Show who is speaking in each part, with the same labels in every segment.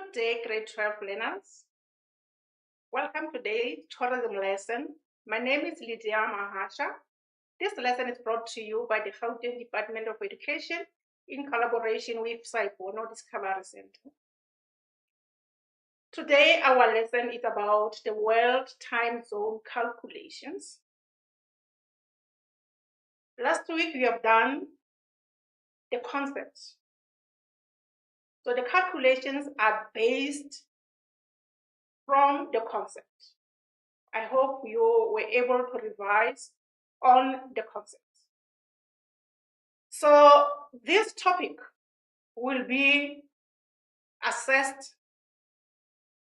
Speaker 1: Good day, grade 12 learners. Welcome to today's tourism lesson. My name is Lydia Mahasha. This lesson is brought to you by the Gauteng Department of Education in collaboration with Saipono Discovery Center. Today, our lesson is about the world time zone calculations. Last week, we have done the concepts. So the calculations are based from the concept. I hope you were able to revise on the concepts. So this topic will be assessed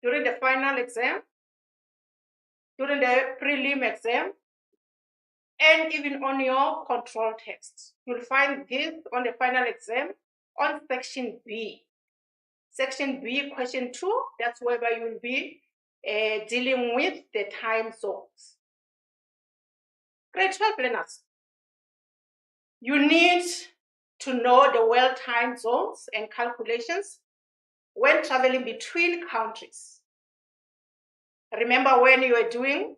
Speaker 1: during the final exam, during the prelim exam, and even on your control tests. You'll find this on the final exam on section B. Section B, question 2, that's where you'll be dealing with the time zones. Grade 12 learners, you need to know the world time zones and calculations when traveling between countries. Remember when you were doing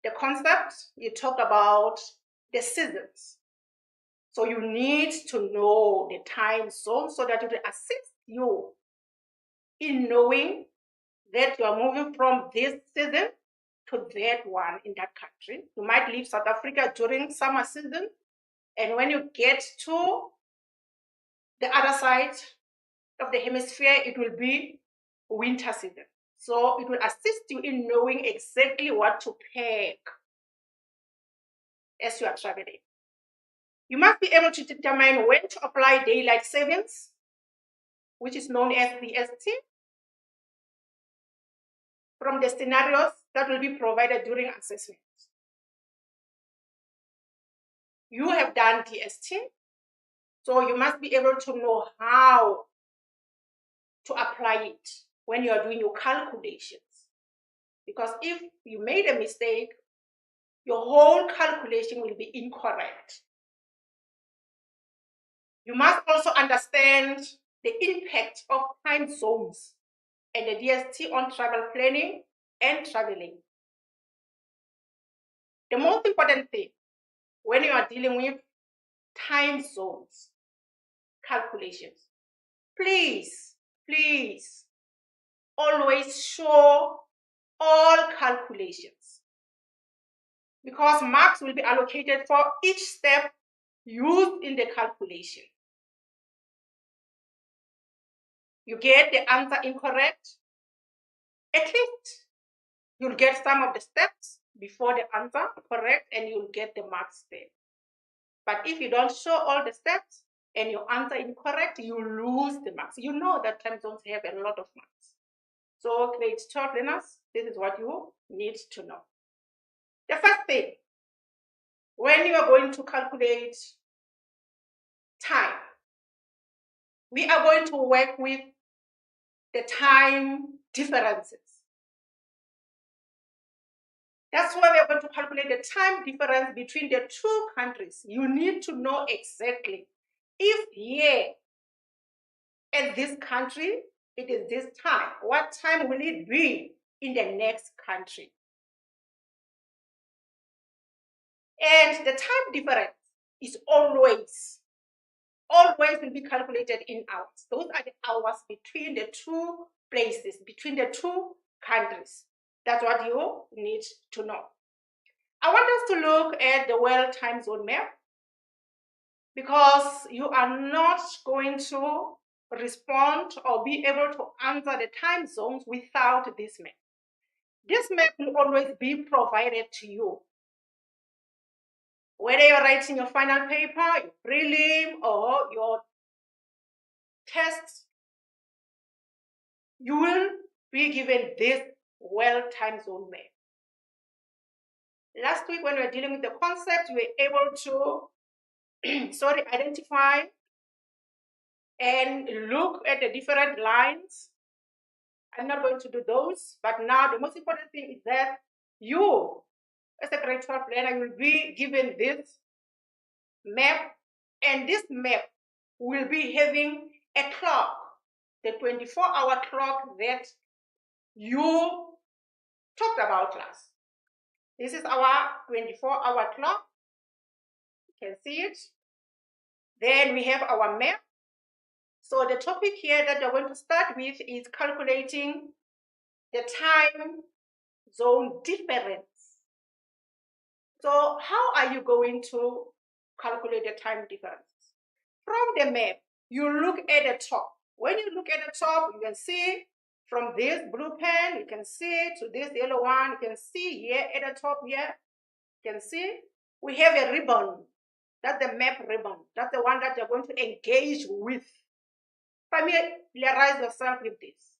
Speaker 1: the concept, you talked about the seasons. So you need to know the time zone so that it will assist you in knowing that you are moving from this season to that one in that country. You might leave South Africa during summer season, and when you get to the other side of the hemisphere, it will be winter season. So it will assist you in knowing exactly what to pack as you are traveling. You must be able to determine when to apply daylight savings, which is known as DST, from the scenarios that will be provided during assessment. You have done DST, so you must be able to know how to apply it when you are doing your calculations. Because if you made a mistake, your whole calculation will be incorrect. You must also understand the impact of time zones and the DST on travel planning and traveling. The most important thing when you are dealing with time zones calculations, please always show all calculations, because marks will be allocated for each step used in the calculation. You get the answer incorrect, at least you'll get some of the steps before the answer correct and you'll get the marks there. But if you don't show all the steps and your answer incorrect, you lose the marks. You know that time zones have a lot of marks. So grade 12 learners, this is what you need to know. The first thing, when you are going to calculate time, we are going to work with the time differences. That's why we are going to calculate the time difference between the two countries. You need to know exactly if here at this country, it is this time. What time will it be in the next country? And the time difference is always will be calculated in hours. Those are the hours between the two places, between the two countries. That's what you need to know. I want us to look at the world time zone map, because you are not going to respond or be able to answer the time zones without this map. This map will always be provided to you. Whether you're writing your final paper, your prelim, or your test, you will be given this world time zone map. Last week, when we were dealing with the concept, we were able to identify and look at the different lines. I'm not going to do those, but now the most important thing is that you, as a grade 12 learner, will be given this map, and this map will be having a clock the 24-hour clock that you talked about last. This is our 24-hour clock. You can see it. Then we have our map. So the topic here that we're going to start with is calculating the time zone difference. So how are you going to calculate the time difference? From the map, you look at the top. When you look at the top, you can see from this blue pen, you can see to this yellow one, you can see here at the top here, you can see we have a ribbon. That's the map ribbon. That's the one that you're going to engage with. Familiarize yourself with this.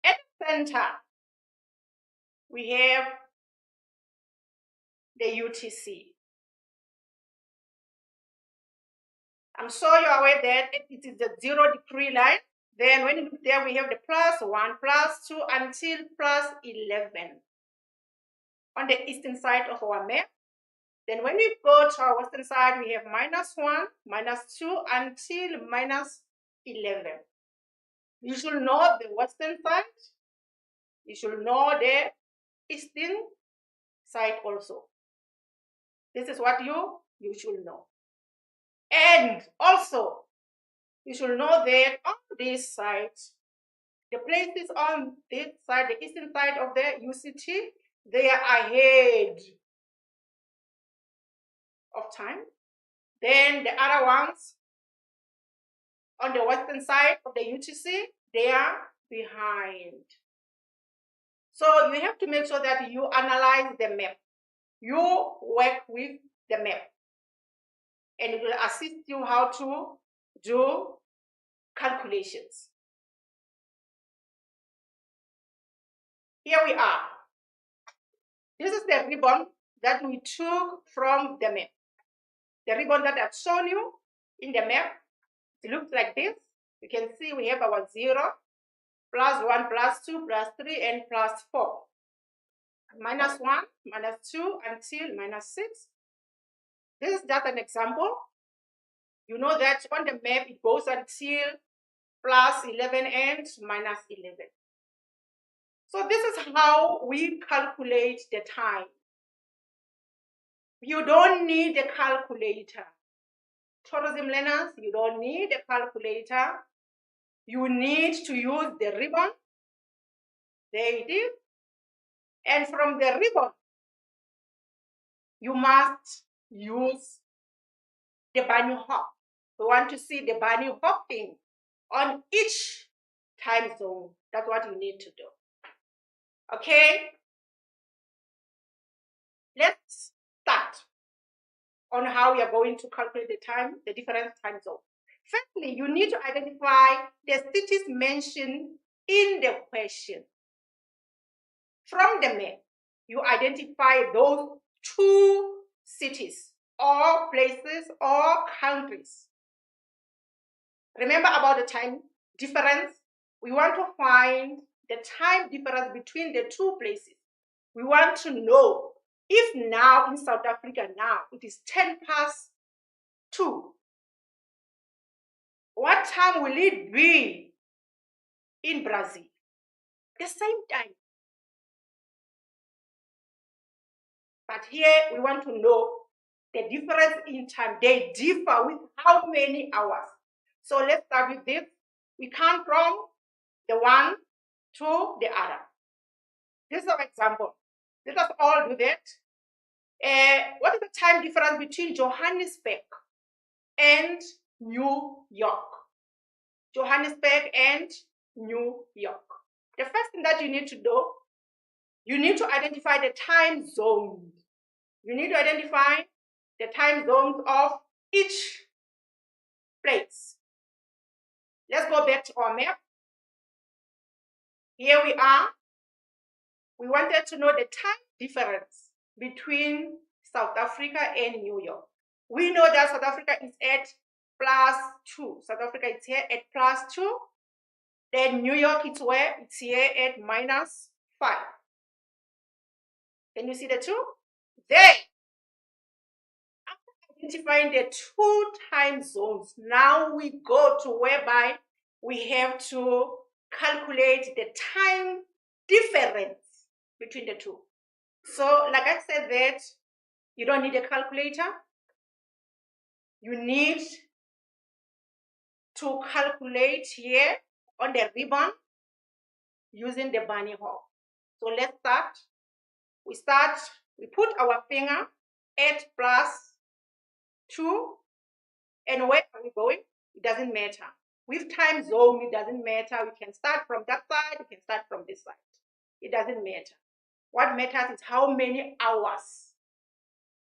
Speaker 1: At the center, we have the UTC. I'm sure you're aware that it is the 0-degree line. Then when you look there, we have the +1, +2 until +11 on the eastern side of our map. Then when we go to our western side, we have -1, -2 until -11. You should know the western side. You should know the eastern side also. This is what you should know. And also, you should know that on this side, the places on this side, the eastern side of the UTC, they are ahead of time. Then the other ones on the western side of the UTC, they are behind. So you have to make sure that you analyze the map. You work with the map. And it will assist you how to do calculations. Here we are. This is the ribbon that we took from the map. The ribbon that I've shown you in the map, it looks like this. You can see we have our 0, +1, +2, +3, and +4. -1, -2 until -6. This is just an example. You know that on the map it goes until +11 and -11. So this is how we calculate the time. You don't need a calculator. Tourism learners, you don't need a calculator. You need to use the ribbon. There it is. And from the ribbon, you must use the bunny hop. We want to see the bunny hopping on each time zone. That's what you need to do. Okay? Let's start on how we are going to calculate the different time zones. Firstly, you need to identify the cities mentioned in the question. From the map, you identify those 2 cities or places or countries. Remember about the time difference? We want to find the time difference between the 2 places. We want to know if now in South Africa now it is 2:10. What time will it be in Brazil? The same time. But here we want to know the difference in time. They differ with how many hours? So let's start with this. We count from the one to the other. This is our example. Let us all do that. What is the time difference between Johannesburg and New York? Johannesburg and New York. The first thing that you need to do, you need to identify the time zones. You need to identify the time zones of each place. Let's go back to our map. Here we are. We wanted to know the time difference between South Africa and New York. We know that South Africa is at +2. South Africa is here at +2. Then New York is where? It's here at -5. Can you see the 2? Then, after identifying the 2 time zones, now we go to whereby we have to calculate the time difference between the two. So like I said that you don't need a calculator. You need to calculate here on the ribbon using the bunny hop. So let's start. We put our finger at +2, and where are we going? It doesn't matter. With time zone, it doesn't matter. We can start from that side, we can start from this side. It doesn't matter. What matters is how many hours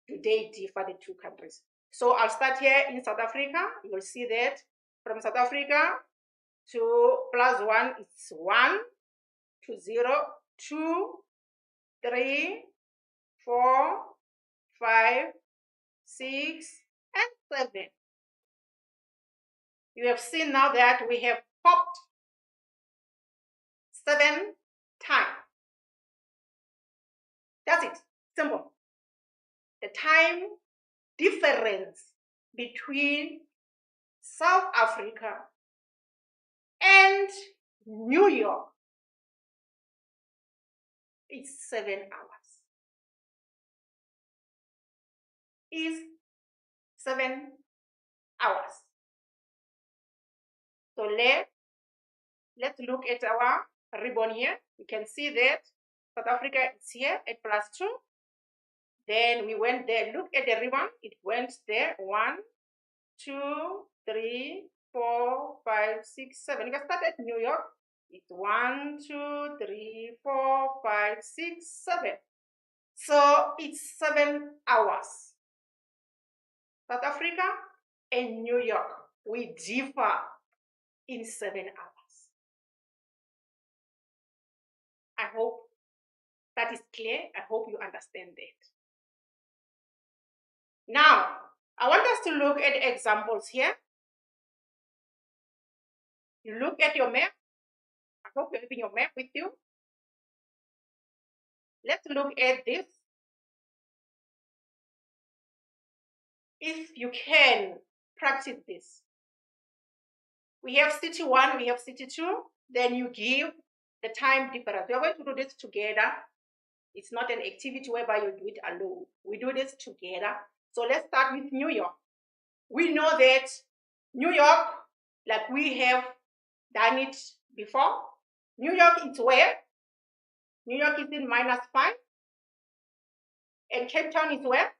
Speaker 1: do they differ, the two countries. So I'll start here in South Africa. You'll see that from South Africa to +1, it's 1 to 0, 2, 3, 4, 5, 6, and 7. You have seen now that we have popped 7 times. That's it. Simple. The time difference between South Africa and New York is 7 hours. Is 7 hours. So let's look at our ribbon here. You can see that South Africa is here at +2. Then we went there. Look at the ribbon. It went there. 1, 2, 3, 4, 5, 6, 7. If I start at New York, it's 1, 2, 3, 4, 5, 6, 7. So it's 7 hours. South Africa and New York, we differ in 7 hours. I hope that is clear. I hope you understand that. Now, I want us to look at examples here. You look at your map. I hope you're having your map with you. Let's look at this. If you can practice this. We have city 1, we have city 2. Then you give the time difference. We are going to do this together. It's not an activity whereby you do it alone. We do this together. So let's start with New York. We know that New York, like we have done it before. New York is where? New York is in -5. And Cape Town is where?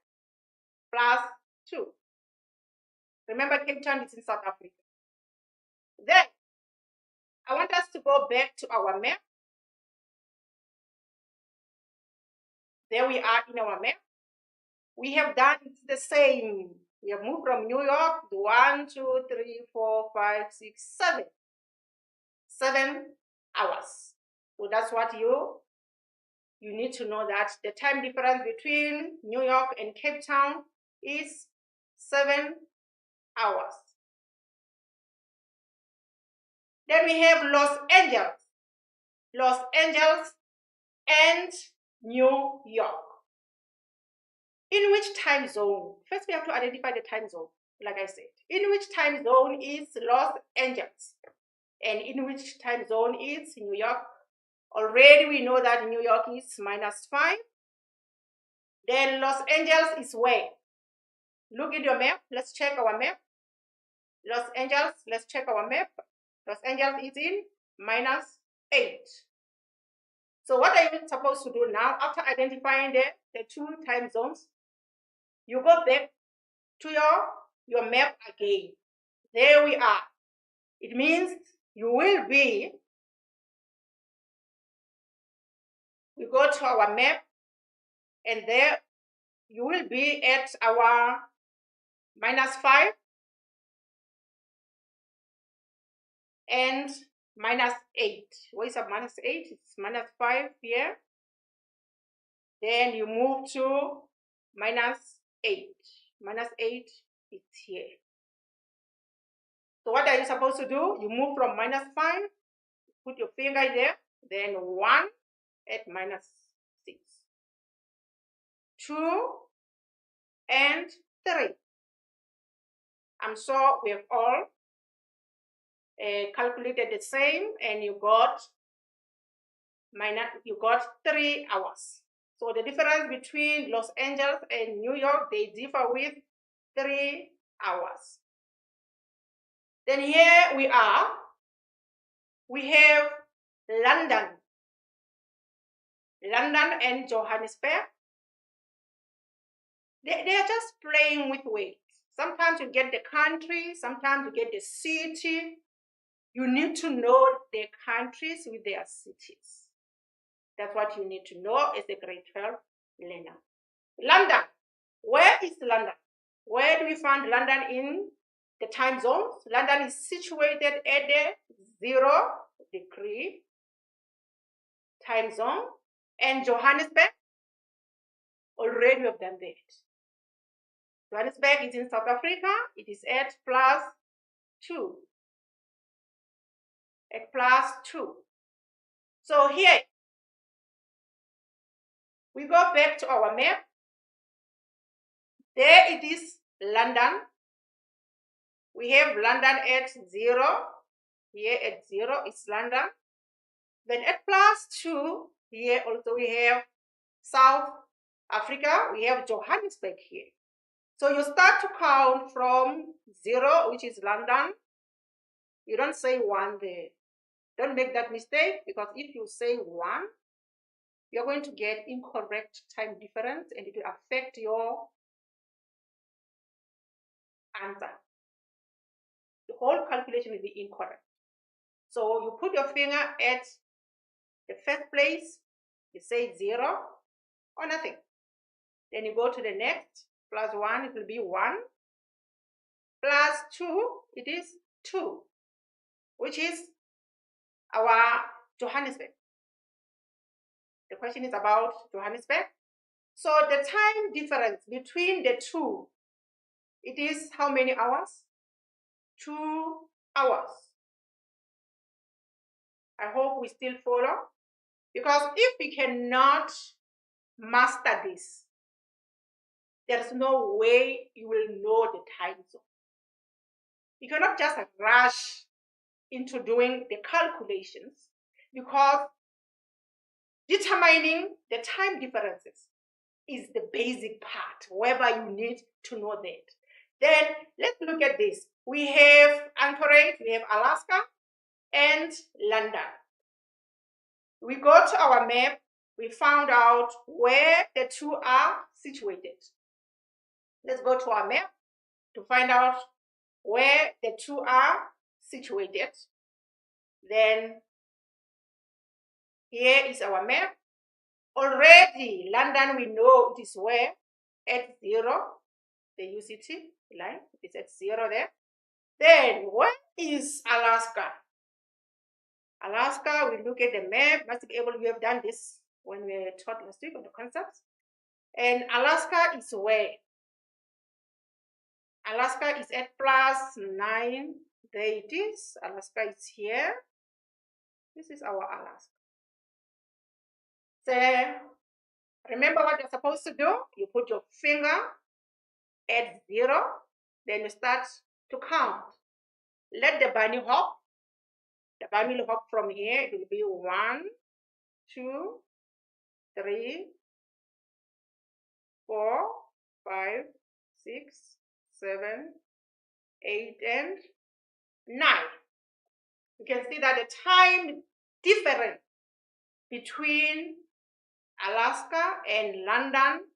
Speaker 1: +2. Remember, Cape Town is in South Africa. Then, I want us to go back to our map. There we are in our map. We have done the same. We have moved from New York to 1, 2, 3, 4, 5, 6, 7. 7 hours. So that's what you need to know, that the time difference between New York and Cape Town is 7 hours. Then we have Los Angeles. Los Angeles and New York. In which time zone? First, we have to identify the time zone, like I said. In which time zone is Los Angeles? And in which time zone is New York? Already we know that New York is -5. Then Los Angeles is where? Look at your map. Let's check our map. Los Angeles, let's check our map. Los Angeles is in -8. So what are you supposed to do now? After identifying the two time zones, you go back to your map again. There we are. It means you will be, we go to our map, and there you will be at our -5 and -8. Where is a -8? It's -5 here. Then you move to -8. -8 is here. So what are you supposed to do? You move from -5, put your finger there, then 1 at -6. 2 and 3. I'm sure we have all calculated the same, and you got 3 hours. So the difference between Los Angeles and New York, they differ with 3 hours. Then here we are. We have London and Johannesburg. They are just playing with weight. Sometimes you get the country, sometimes you get the city. You need to know the countries with their cities. That's what you need to know as a grade 12 learner. London. Where is London? Where do we find London in the time zones? London is situated at the 0 degree time zone. And Johannesburg, already we have done that. Johannesburg is in South Africa. It is at +2. At +2. So here, we go back to our map. There it is, London. We have London at 0. Here at 0 is London. Then at +2, here also we have South Africa. We have Johannesburg here. So you start to count from 0, which is London. You don't say 1 there. Don't make that mistake, because if you say 1, you're going to get incorrect time difference, and it will affect your answer. The whole calculation will be incorrect. So you put your finger at the first place, you say 0 or nothing. Then you go to the next, +1, it will be 1. +2, it is 2, which is our Johannesburg. The question is about Johannesburg. So the time difference between the two, it is how many hours? 2 hours. I hope we still follow, because if we cannot master this, there's no way you will know the time zone. You cannot just rush into doing the calculations, because determining the time differences is the basic part, whereby you need to know that. Then let's look at this. We have Anchorage, we have Alaska, and London. We go to our map, we found out where the two are situated. Let's go to our map to find out where the two are situated. Then here is our map. Already London, we know it is where? At 0, the UCT line, it is at 0 there. Then where is Alaska? Alaska, we look at the map, must be able, we have done this when we were taught last week on the concepts. And Alaska is where? Alaska is at +9. There it is. Alaska is here. This is our Alaska. So remember what you're supposed to do? You put your finger at 0, then you start to count. Let the bunny hop. The bunny will hop from here. It will be 1, 2, 3, 4, 5, 6, 7, 8, and 9. You can see that the time difference between Alaska and London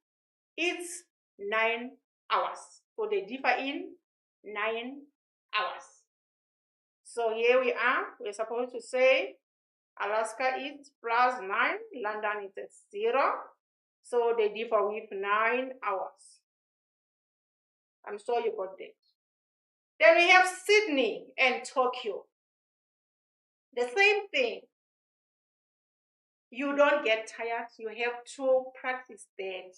Speaker 1: is 9 hours. So they differ in 9 hours. So here we are. We're supposed to say Alaska is +9, London is at 0. So they differ with 9 hours. I'm sure you got that. Then we have Sydney and Tokyo. The same thing. You don't get tired. You have to practice that.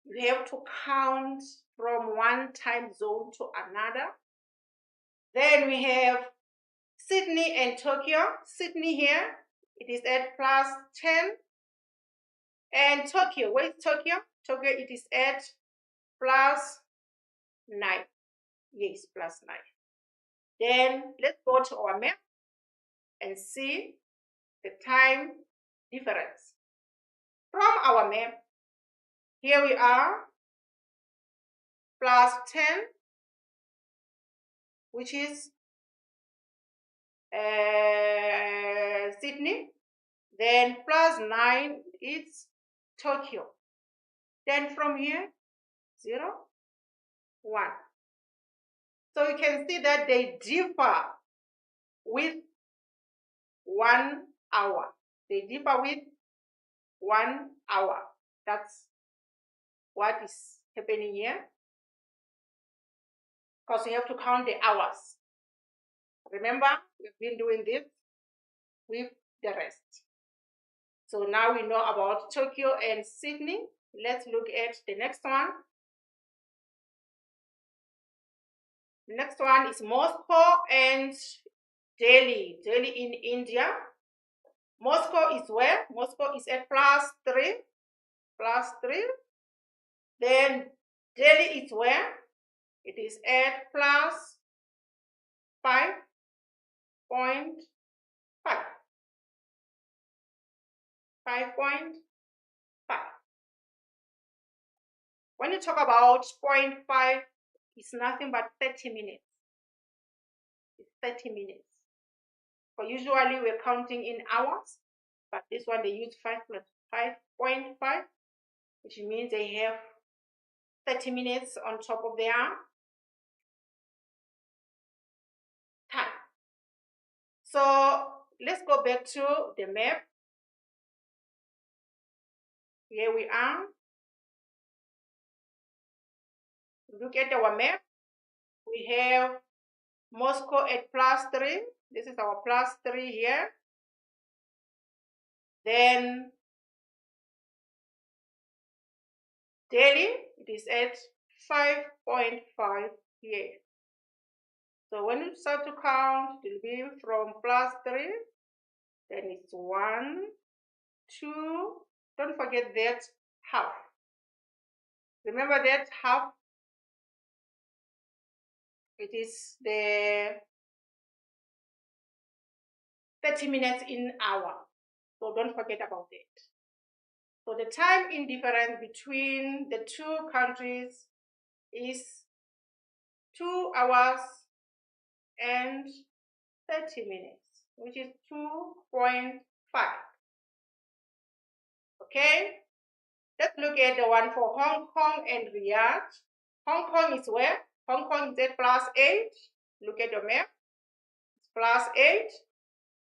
Speaker 1: You have to count from one time zone to another. Then we have Sydney and Tokyo. Sydney here, it is at +10. And Tokyo, where is Tokyo? Tokyo, it is at +9. Yes, +9. Then let's go to our map and see the time difference. From our map, here we are, plus 10, which is Sydney. Then plus 9 is Tokyo. Then from here, 0, 1. So you can see that they differ with 1 hour. They differ with 1 hour. That's what is happening here. Because you have to count the hours. Remember, we've been doing this with the rest. So now we know about Tokyo and Sydney. Let's look at the next one. The next one is Moscow and Delhi. Delhi in India. Moscow is where? Moscow is at plus 3. Plus 3. Then Delhi is where? It is at plus 5.5. 5.5. When you talk about 0.5, it's nothing but 30 minutes. It's 30 minutes. So usually we're counting in hours, but this one they use 5 plus 5.5, which means they have 30 minutes on top of their time. So let's go back to the map. Here we are. Look at our map. We have Moscow at plus 3. This is our plus 3 here. Then Delhi, it is at 5.5 here. So when you start to count, it will be from plus 3. Then it's 1, 2. Don't forget that half. Remember that half. It is the 30 minutes in hour. So don't forget about it. So the time indifference between the two countries is 2 hours and 30 minutes, which is 2.5. Okay, let's look at the one for Hong Kong and Riyadh. Hong Kong is where? Hong Kong is at plus 8. Look at the map. It's plus 8.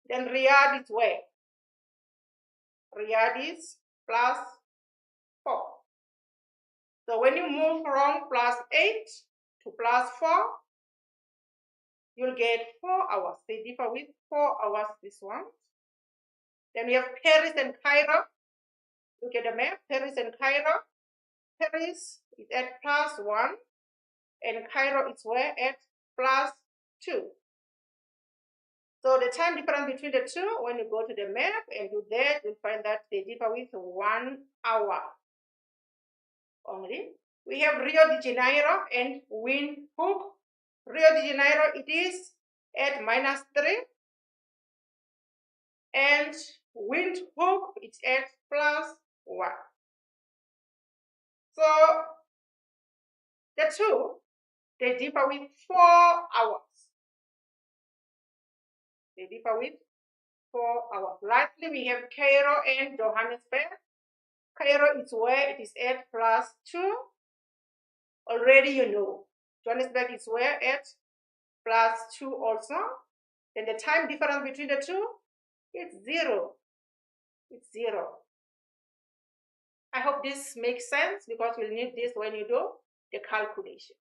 Speaker 1: Then Riyadh is where? Riyadh is plus 4. So when you move from plus 8 to plus 4, you'll get 4 hours. They differ with 4 hours, this one. Then we have Paris and Cairo. Look at the map, Paris and Cairo. Paris is at plus 1, and Cairo is where? At plus 2. So the time difference between the two, when you go to the map and do that, you'll find that they differ with 1 hour only. We have Rio de Janeiro and Windhoek. Rio de Janeiro, it is at minus 3. And Windhoek, it's at plus 1. So the two, they differ with 4 hours. They differ with 4 hours. Lastly, we have Cairo and Johannesburg. Cairo is where? It is at plus 2. Already you know. Johannesburg is where? At plus 2 also. Then the time difference between the two, it's 0. It's 0. I hope this makes sense because we'll need this when you do the calculations.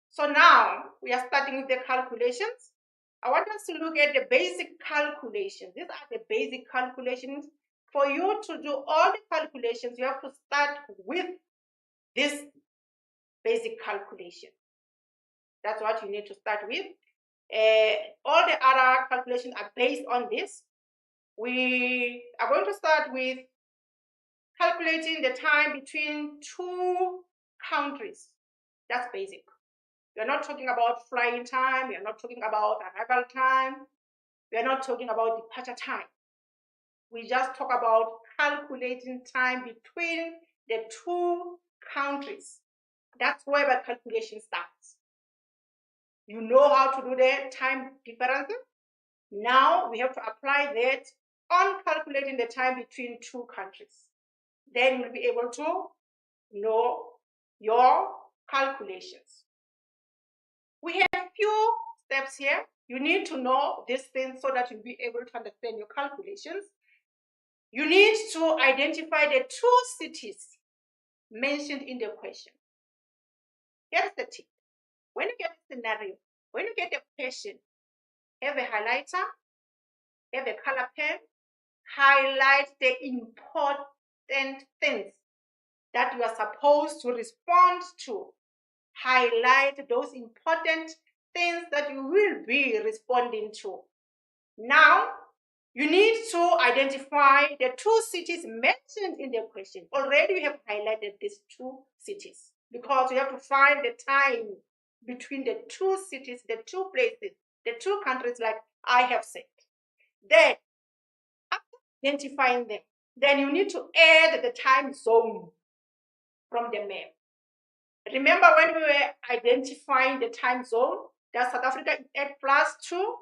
Speaker 1: So now we are starting with the calculations. I want us to look at the basic calculations. These are the basic calculations. For you to do all the calculations, you have to start with this basic calculation. That's what you need to start with. All the other calculations are based on this. We are going to start with calculating the time between two countries. That's basic. We are not talking about flying time. We are not talking about arrival time. We are not talking about departure time. We just talk about calculating time between the two countries. That's where the calculation starts. You know how to do the time differences. Now we have to apply that on calculating the time between two countries. Then you'll be able to know your calculations. We have a few steps here. You need to know these things so that you'll be able to understand your calculations. You need to identify the two cities mentioned in the question. Here's the tip. When you get a scenario, when you get a question, have a highlighter, have a color pen, highlight the important things that you are supposed to respond to. Highlight those important things that you will be responding to. Now, you need to identify the two cities mentioned in the question. Already we have highlighted these two cities because you have to find the time between the two cities, the two places, the two countries, like I have said. Then, after identifying them, then you need to add the time zone from the map. Remember when we were identifying the time zone, that South Africa is at +2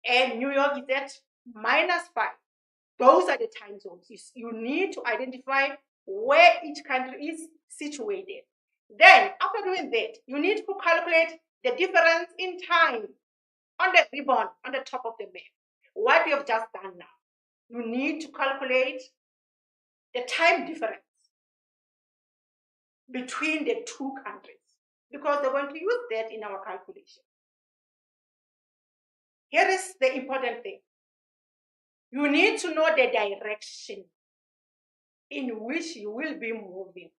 Speaker 1: and New York is at -5. Those are the time zones. You need to identify where each country is situated. Then, after doing that, you need to calculate the difference in time on the ribbon on the top of the map. What you have just done now, you need to calculate the time difference between the two countries because they're going to use that in our calculation. Here is the important thing. You need to know the direction in which you will be moving.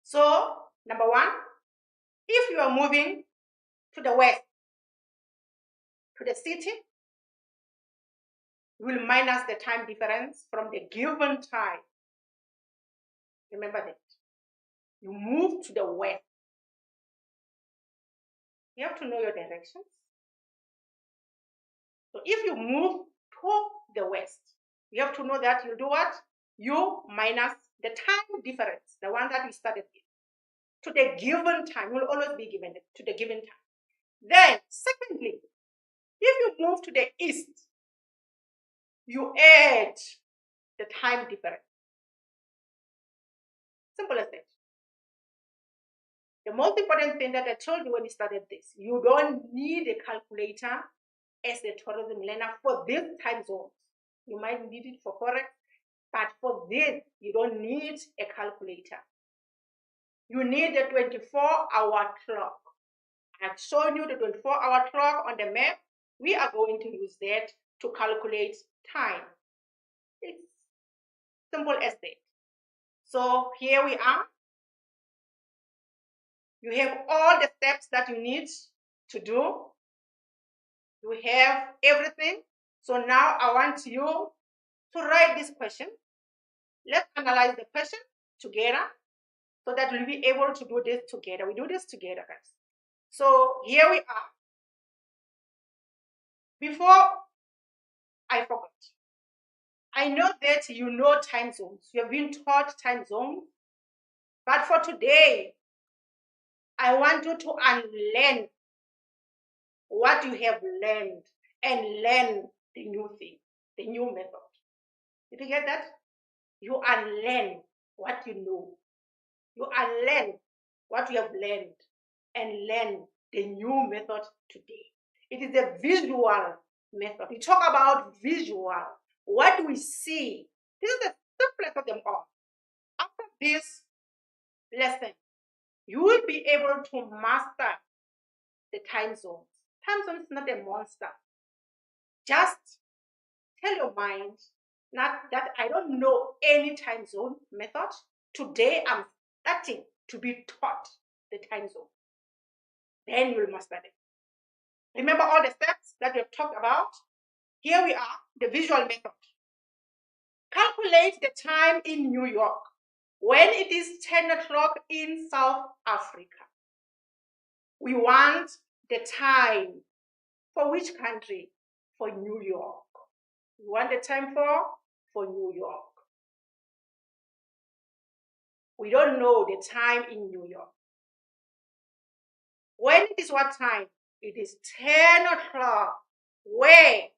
Speaker 1: So, number one, if you are moving to the west, to the city, you will minus the time difference from the given time. Remember that. You move to the west. You have to know your directions. So if you move to the west, you have to know that you do what? You minus the time difference, the one that we started with, to the given time. You will always be given it to the given time. Then, secondly, if you move to the east, you add the time difference. Simple as that. The most important thing that I told you when we started this, you don't need a calculator as the tourism learner for this time zones. You might need it for forex, but for this, you don't need a calculator. You need a 24-hour clock. I've shown you the 24-hour clock on the map. We are going to use that to calculate time. It's simple as that. So here we are. You have all the steps that you need to do. You have everything. So now I want you to write this question. Let's analyze the question together so that we'll be able to do this together. We do this together, guys. So here we are. Before I forgot, I know that you know time zones. You have been taught time zones. But for today, I want you to unlearn what you have learned and learn the new thing, the new method. Did you get that? You unlearn what you know. You unlearn what you have learned and learn the new method today. It is a visual method. We talk about visual. What do we see? This is the simplest of them all. After this lesson, you will be able to master the time zones. Time zone is not a monster. Just tell your mind not that I don't know any time zone method. Today I'm starting to be taught the time zone. Then you will master it. Remember all the steps that we have talked about? Here we are, the visual method. Calculate the time in New York when it is 10 o'clock in South Africa. We want the time for which country? For New York. We want the time for New York. We don't know the time in New York. When it is what time? It is 10 o'clock. Where?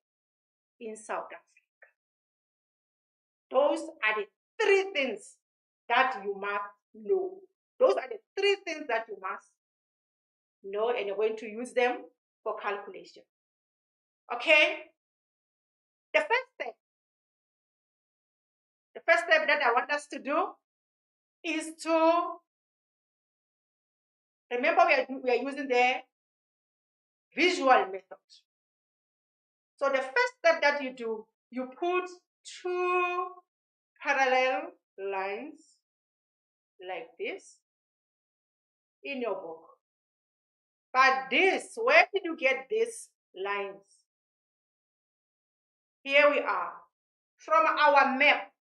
Speaker 1: In South Africa. Those are the three things that you must know. Those are the three things that you must know, and you're going to use them for calculation. Okay? The first step that I want us to do is to remember we are using the visual method. So the first step that you do, you put two parallel lines like this in your book. But this, where did you get these lines? Here we are. From our map,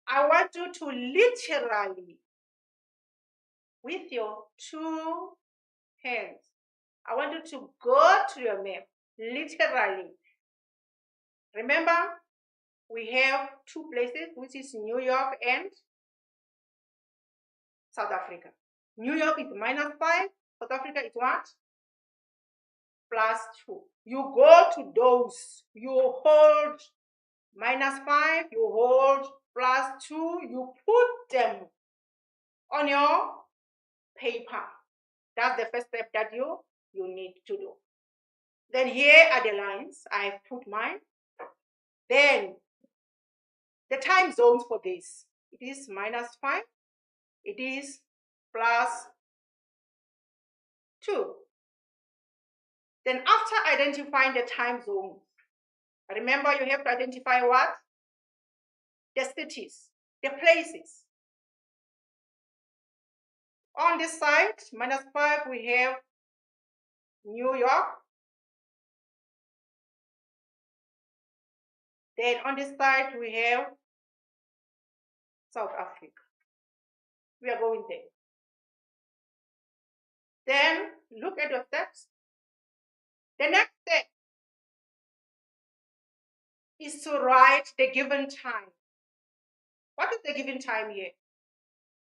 Speaker 1: I want you to literally, with your two hands, I want you to go to your map, literally. Remember, we have two places, which is New York and South Africa. New York is -5, South Africa is what? +2. You go to those, you hold -5, you hold +2, you put them on your paper. That's the first step that you need to do. Then here are the lines. I put mine. Then the time zones for this. It is -5. It is +2. Then after identifying the time zones, remember you have to identify what? The cities, the places. On this side, -5, we have New York. Then on this side, we have South Africa. We are going there. Then look at your steps. The next step is to write the given time. What is the given time here?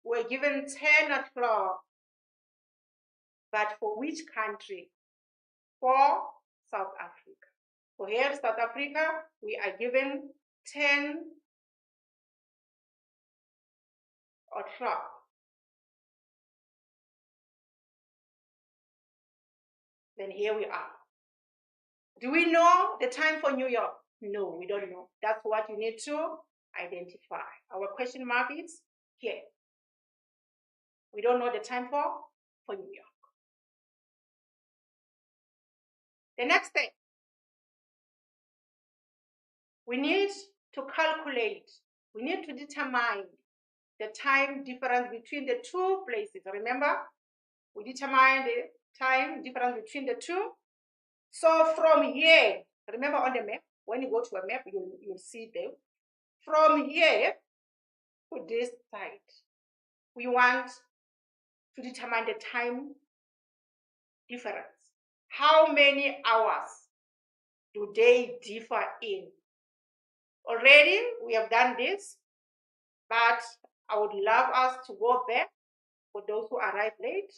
Speaker 1: We're given 10 o'clock. But for which country? For South Africa. So here, South Africa, we are given 10 o'clock. Then here we are. Do we know the time for New York? No, we don't know. That's what you need to identify. Our question mark is here. We don't know the time for New York. The next step, we need to calculate, we need to determine the time difference between the two places. Remember, we determine the time difference between the two. So from here, remember on the map, when you go to a map, you'll see them. From here to this side, we want to determine the time difference. How many hours do they differ in? Already, we have done this, but I would love us to go back for those who arrived late.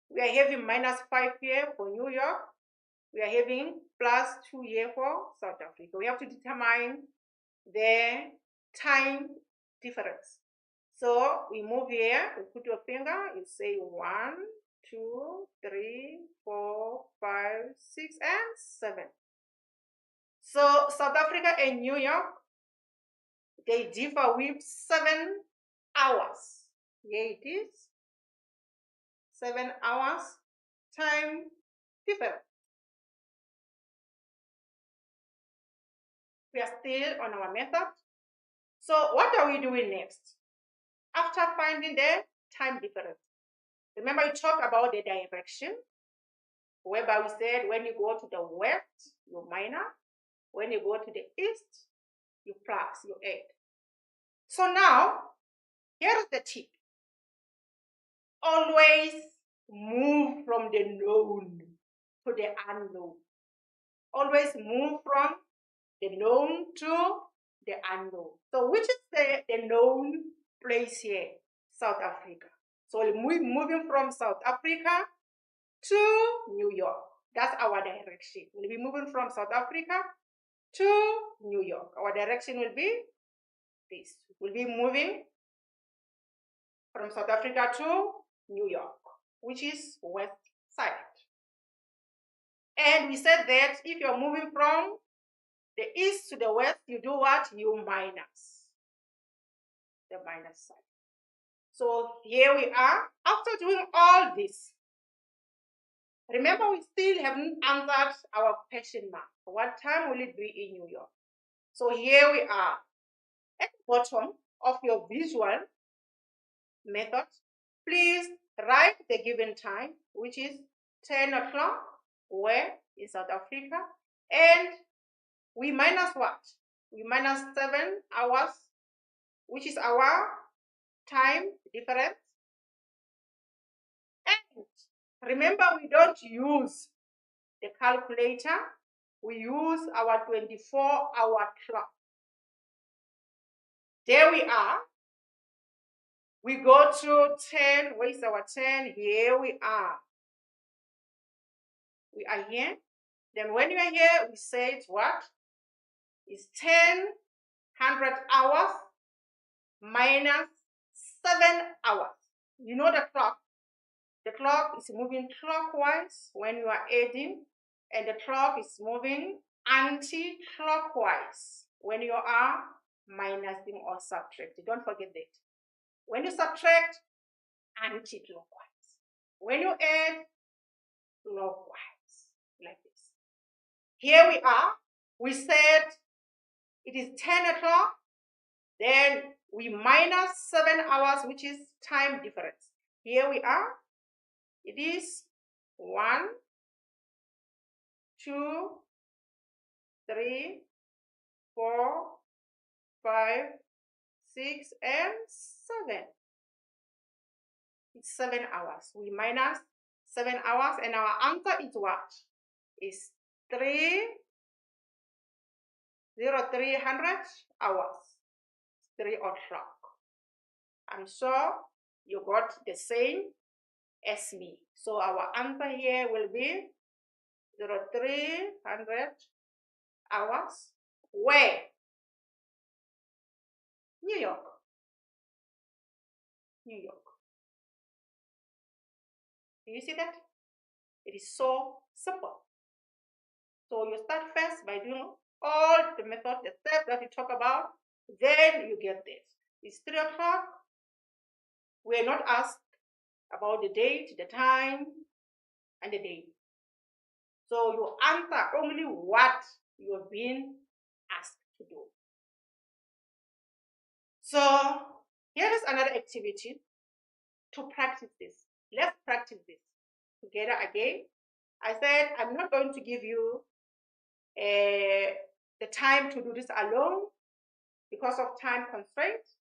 Speaker 1: We are having -5 here for New York. We are having +2 here for South Africa. We have to determine the time difference. So we move here, we put your finger, you say 1, 2, 3, 4, 5, 6, and 7. So South Africa and New York, they differ with 7 hours. Here it is. 7 hours time difference. We are still on our method. So what are we doing next? After finding the time difference, remember we talked about the direction, whereby we said when you go to the west, you minus. When you go to the east, you plus, you add. So now, here's the tip. Always move from the known to the unknown. Always move from the known to the unknown. So which is the known place here? South Africa. So we're moving from South Africa to New York. That's our direction. We'll be moving from South Africa to New York. Our direction will be this. We'll be moving from South Africa to New York, which is west side. And we said that if you're moving from the east to the west, you do what? You minus the minus sign. So here we are. After doing all this, remember we still haven't answered our question mark. What time will it be in New York? So here we are. At the bottom of your visual method, please write the given time, which is 10 o'clock, where in South Africa, and we minus what? We minus 7 hours, which is our time difference. And remember, we don't use the calculator, we use our 24-hour clock. There we are. We go to 10. Where is our 10? Here we are. We are here. Then when you are here, we say it's what? It's 100 hours minus 7 hours. You know the clock. The clock is moving clockwise when you are adding, and the clock is moving anti-clockwise when you are minusing or subtracting. Don't forget that. When you subtract, anti-clockwise. When you add, clockwise, like this. Here we are. We said it is 10 o'clock. Then we minus 7 hours, which is time difference. Here we are. It is 1, 2, 3, 4, 5, 6, and 7. It's 7 hours. We minus 7 hours, and our answer is what? Is 300 hours. 3 o'clock. I'm sure you got the same as me. So our answer here will be 300 hours. Where? New York. New York. Do you see that? It is so simple. So you start first by doing all the method, the steps that we talk about, then you get this. It's 3 o'clock. We are not asked about the date, the time, and the day. So you answer only what you have been asked to do. So here is another activity to practice this. Let's practice this together again. I said I'm not going to give you the time to do this alone because of time constraints.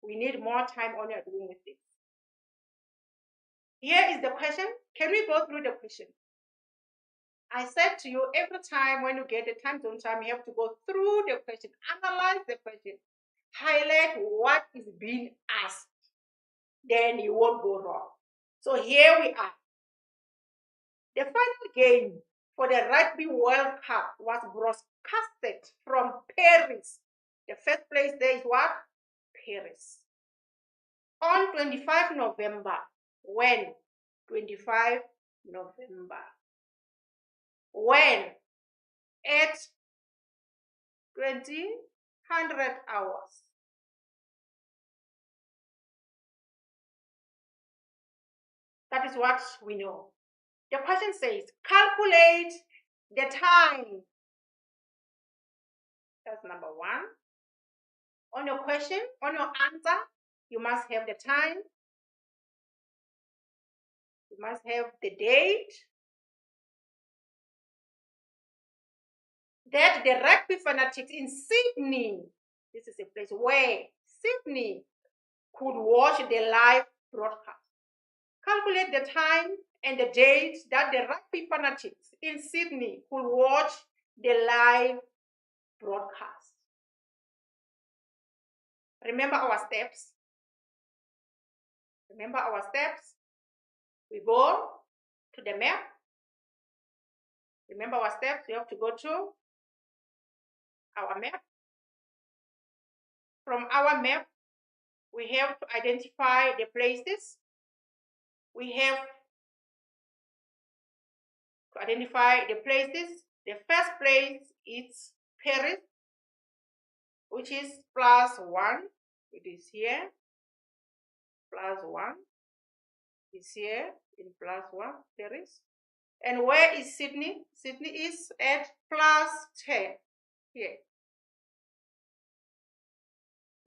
Speaker 1: We need more time on your doing with this. Here is the question. Can we go through the question? I said to you, every time when you get a time zone time, you have to go through the question, analyze the question, highlight what is being asked. Then you won't go wrong. So here we are. The final game for the Rugby World Cup was broadcasted from Paris. The first place there is what? Paris. On 25 November. When? 25 November. When? At 2000 hours. That is what we know. The question says, calculate the time. That's number 1. On your question, on your answer, you must have the time. You must have the date. That the rugby fanatics in Sydney, this is a place where Sydney could watch the live broadcast. calculate the time and the date that the rugby fanatics in Sydney could watch the live broadcast. Remember our steps? Remember our steps? We go to the map. Remember our steps? We have to go to our map. From our map, we have to identify the places. We have to identify the places. The first place is Paris, which is +1. It is here. +1 is here in +1, Paris. And where is Sydney? Sydney is at +10 here.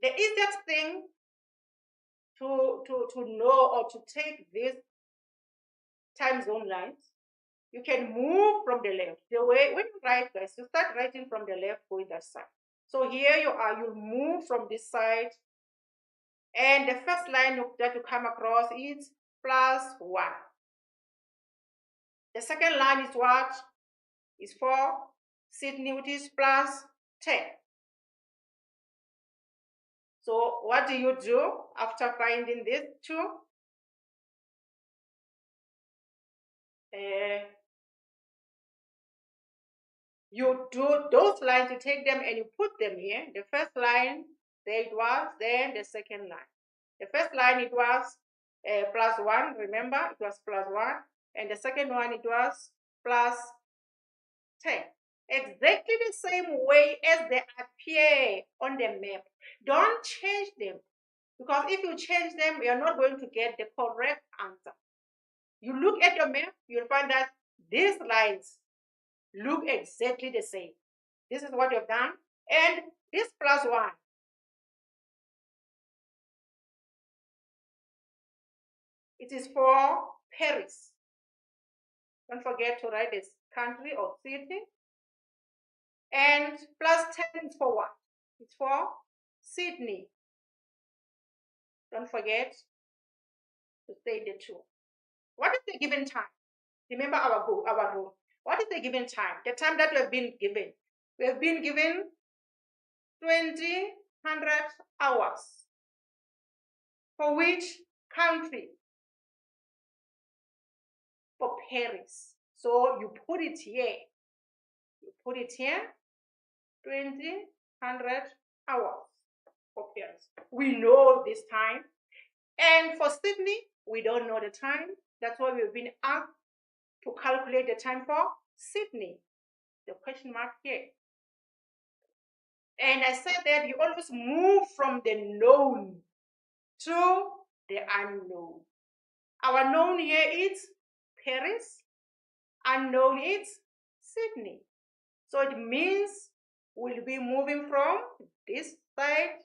Speaker 1: The easiest thing to know or to take these time zone lines, you can move from the left. The way when you write, guys, you start writing from the left, going that side. So here you are, you move from this side, and the first line that you come across is +1. The second line is what? Is for Sydney, which is +10. So what do you do after finding these two? You do those lines, you take them and you put them here. The first line, there it was, then the second line. The first line, it was +1, remember, it was +1. And the second one, it was +10. Exactly the same way as they appear on the map. Don't change them, because if you change them, you are not going to get the correct answer. You look at your map, you'll find that these lines look exactly the same. This is what you've done. And this +1, it is for Paris. Don't forget to write this country or city. And +10 is for what? It's for Sydney. Don't forget to say the two. What is the given time? Remember our rule. What is the given time? The time that we have been given. We have been given 2,000 hours. For which country? For Paris. So you put it here. You put it here. 2,000 hours for Paris. We know this time. And for Sydney, we don't know the time. That's why we've been asked to calculate the time for Sydney. The question mark here. And I said that you always move from the known to the unknown. Our known here is Paris. Unknown is Sydney. So it means we'll be moving from this side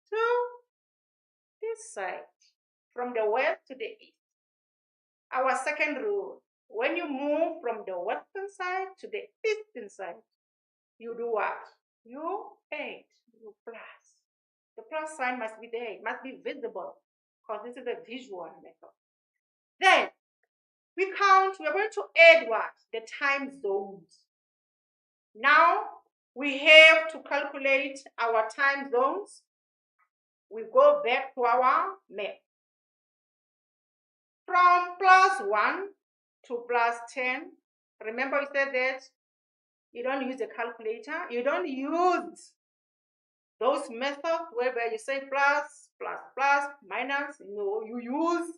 Speaker 1: to this side, from the west to the east. Our second rule, when you move from the western side to the eastern side, you do what? You add, you plus. The plus sign must be there, it must be visible, because this is a visual method. Then we count, we're going to add what? The time zones. Now we have to calculate our time zones. We go back to our map. From +1 to +10, remember we said that you don't use a calculator. You don't use those methods whereby you say plus, minus. No, you use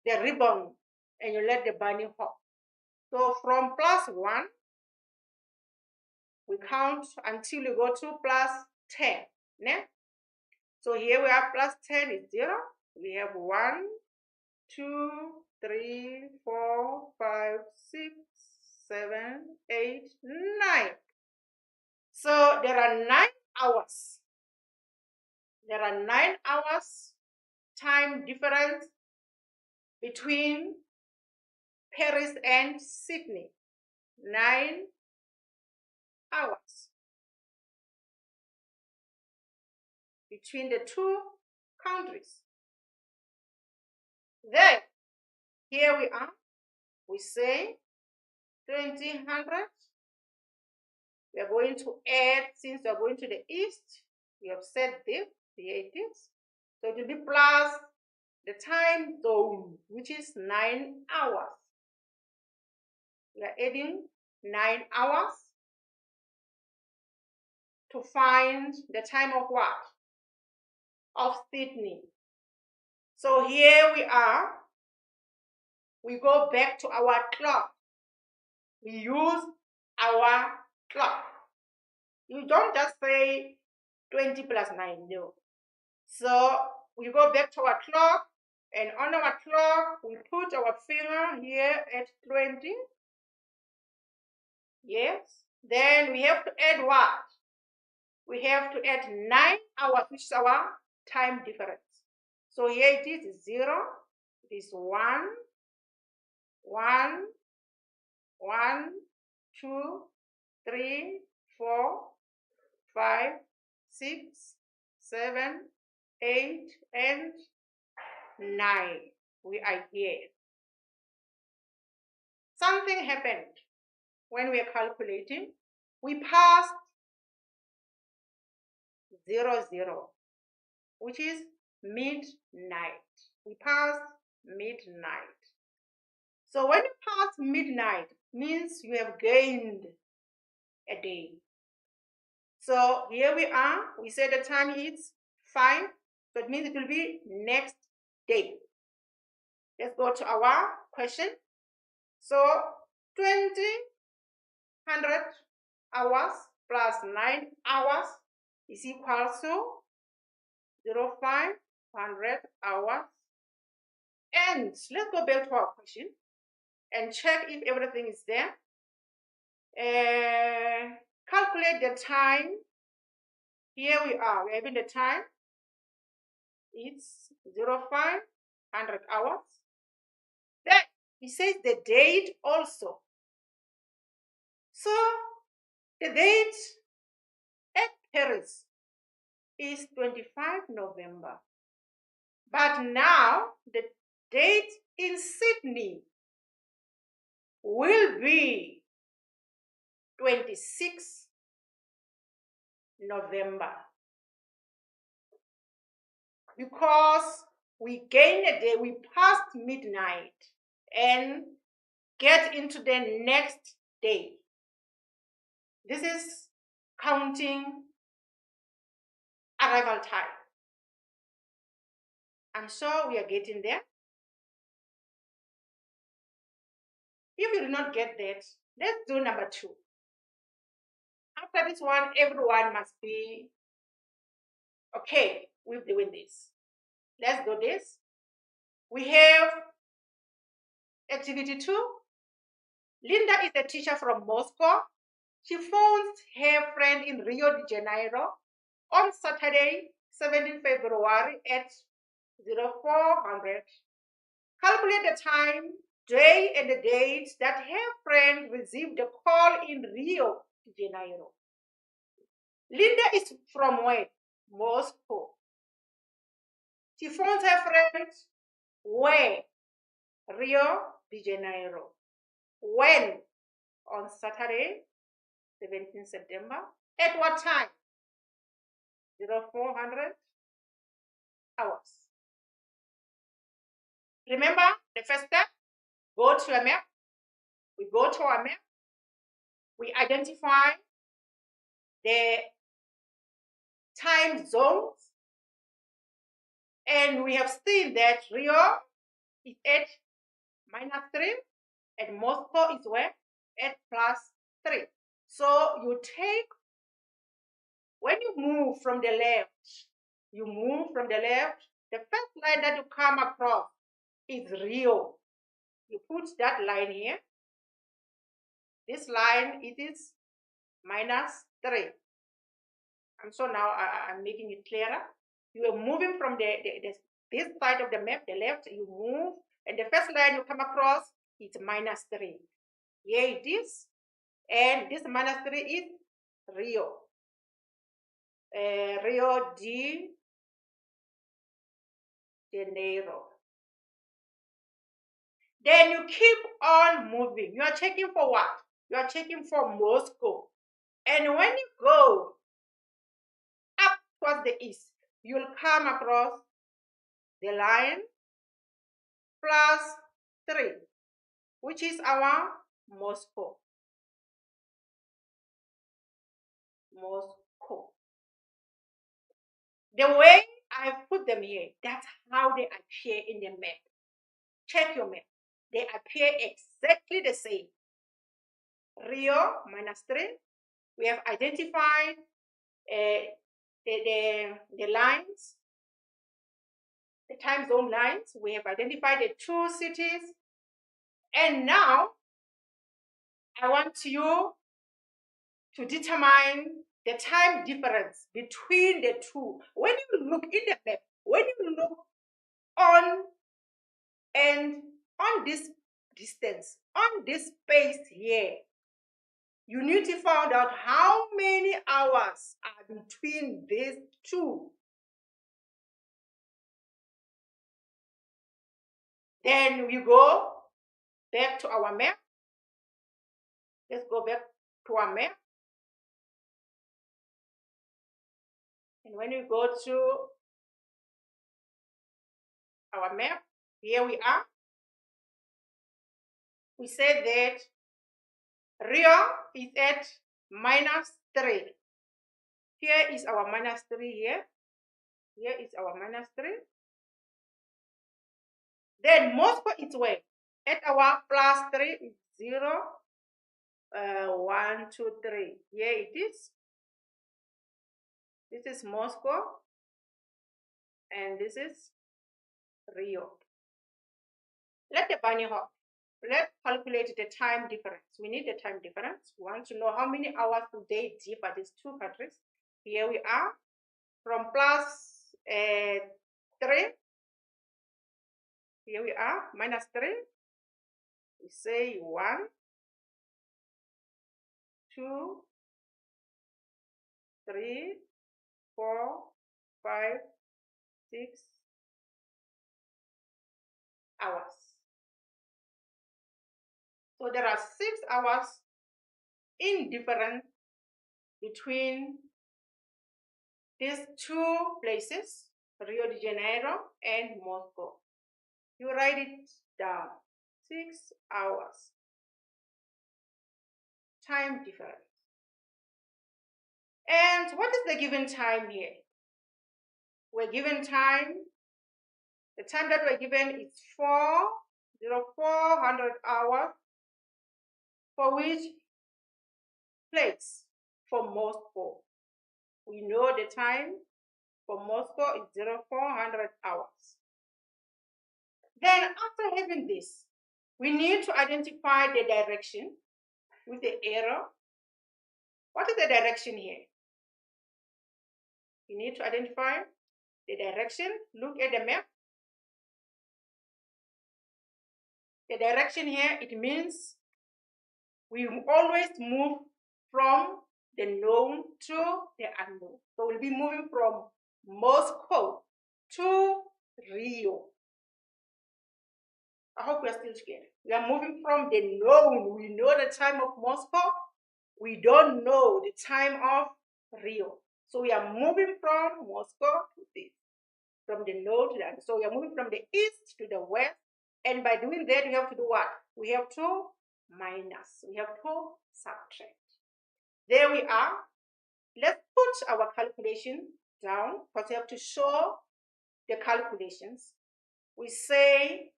Speaker 1: the ribbon and you let the bunny hop. So from +1, we count until you go to +10. Ne? So here we have +10 is 0. We have 1, 2, 3, 4, 5, 6, 7, 8, 9. So there are 9 hours. There are 9 hours time difference between Paris and Sydney. 9 hours between the two countries. Then, here we are. We say 2000. We are going to add, since we are going to the east, we have set this, here it is. So it will be plus the time zone, which is 9 hours. We are adding 9 hours to find the time of what? Of Sydney. So here we are. We go back to our clock. We use our clock. You don't just say 20 plus 9, no. So we go back to our clock, and on our clock, we put our finger here at 20. Yes. Then we have to add what? We have to add 9 hours, which is our time difference. So here it is 0, it is 1, 1, 1, 2, 3, 4, 5, 6, 7, 8, and 9. We are here. Something happened when we are calculating. We passed 0, 0, which is midnight. We passed midnight. So when you pass midnight, means you have gained a day. So here we are. We say the time is 5. So it means it will be next day. Let's go to our question. So 100 hours plus 9 hours is equal to 500 hours. And let's go back to our question and check if everything is there. Calculate the time. Here we are. We're having the time. It's 500 hours. Then he says the date also. So the date at Paris is 25 November. But now the date in Sydney will be 26 November. Because we gain a day, we passed midnight and get into the next day. This is counting arrival time. I'm sure we are getting there. If you do not get that, let's do number 2. After this one, everyone must be okay with doing this. Let's do this. We have activity 2. Linda is a teacher from Moscow. She phones her friend in Rio de Janeiro on Saturday, 17 February at 0400. Calculate the time, day, and the date that her friend received a call in Rio de Janeiro. Linda is from where? Moscow. She phones her friend where? Rio de Janeiro. When? On Saturday, 17 September. At what time? 0400 hours. Remember the first step? Go to a map. We go to our map. We identify the time zones. And we have seen that Rio is at -3 and Moscow is where? At +3. So you take, when you move from the left, the first line that you come across is Rio. You put that line here. This line, it is -3. And so now I'm making it clearer. You are moving from this side of the map, the left, you move, and the first line you come across is -3. Here it is. And this -3 is Rio. Rio de Janeiro. Then you keep on moving. You are checking for what? You are checking for Moscow. And when you go up towards the east, you'll come across the line +3, which is our Moscow. Moscow. The way I put them here, that's how they appear in the map. Check your map. They appear exactly the same. Rio -3. We have identified the lines, the time zone lines. We have identified the two cities. And now I want you to determine the time difference between the two. When you look in the map, when you look on this distance, on this space here, you need to find out how many hours are between these two. Then we go back to our map. Let's go back to our map. And when you go to our map, here we are. We said that Rio is at -3. Here is our -3 here. Here is our -3. Then Moscow is where? At our +3 is 0, 1, 2, 3. Here it is. This is Moscow. And this is Rio. Let the bunny hop. Let's calculate the time difference. We need the time difference. We want to know how many hours do they differ, these two countries. Here we are. From +3. Here we are, -3. We say 1, 2, 3, 4, 5, 6 hours. So there are 6 hours in difference between these two places, Rio de Janeiro and Moscow. You write it down. 6 hours. Time difference. And what is the given time here? We're given time. The time that we're given is 400 hours. For which place? For Moscow. We know the time for Moscow is 400 hours. Then after having this, we need to identify the direction with the arrow. What is the direction here? You need to identify the direction. Look at the map. The direction here, it means we always move from the known to the unknown. So we'll be moving from Moscow to Rio. I hope we are still together. We are moving from the known. We know the time of Moscow. We don't know the time of Rio. So we are moving from Moscow to this, from the known to the unknown. So we are moving from the east to the west. And by doing that, we have to do what? We have to minus. We have to subtract. There we are. Let's put our calculation down because we have to show the calculations. We say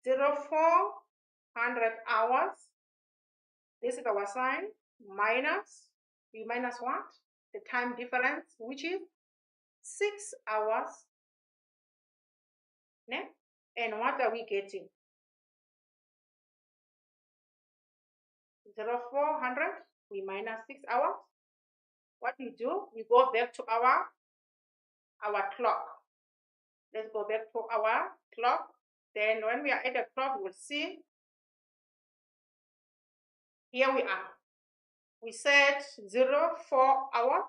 Speaker 1: 400 hours. This is our sign. Minus. We minus what? The time difference, which is 6 hours. Ne? And what are we getting? 400. We minus 6 hours. What we do? We go back to our clock. Let's go back to our clock. Then when we are at the clock, we'll see. Here we are. We said 4 hours.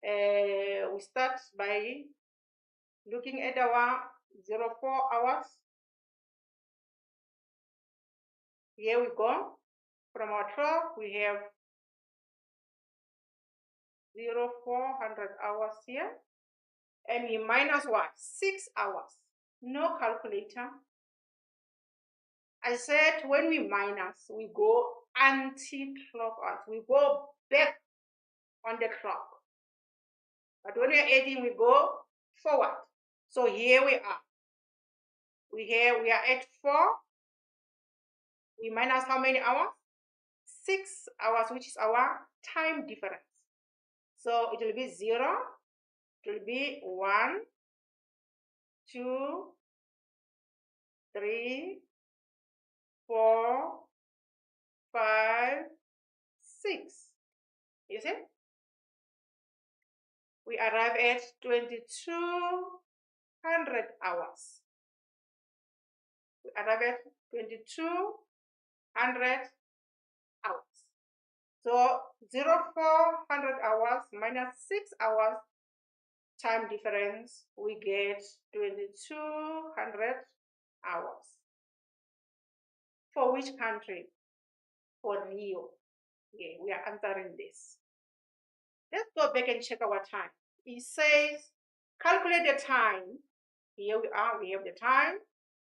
Speaker 1: We start by looking at our 4 hours. Here we go. From our clock, we have 400 hours here. And we minus what? 6 hours. No calculator. I said when we minus, we go anti-clockwise. We go back on the clock. But when we are adding, we go forward. So here we are. We are at 4. We minus how many hours? 6 hours, which is our time difference. So it will be 0. It will be 1, 2, 3, 4, 5, 6. You see? We arrive at 2200 hours. We arrive at 2200 hours. So 400 hours minus 6 hours time difference, we get 2200 hours. For which country? For Rio. Yeah, we are answering this. Let's go back and check our time. It says, calculate the time. Here we are, we have the time,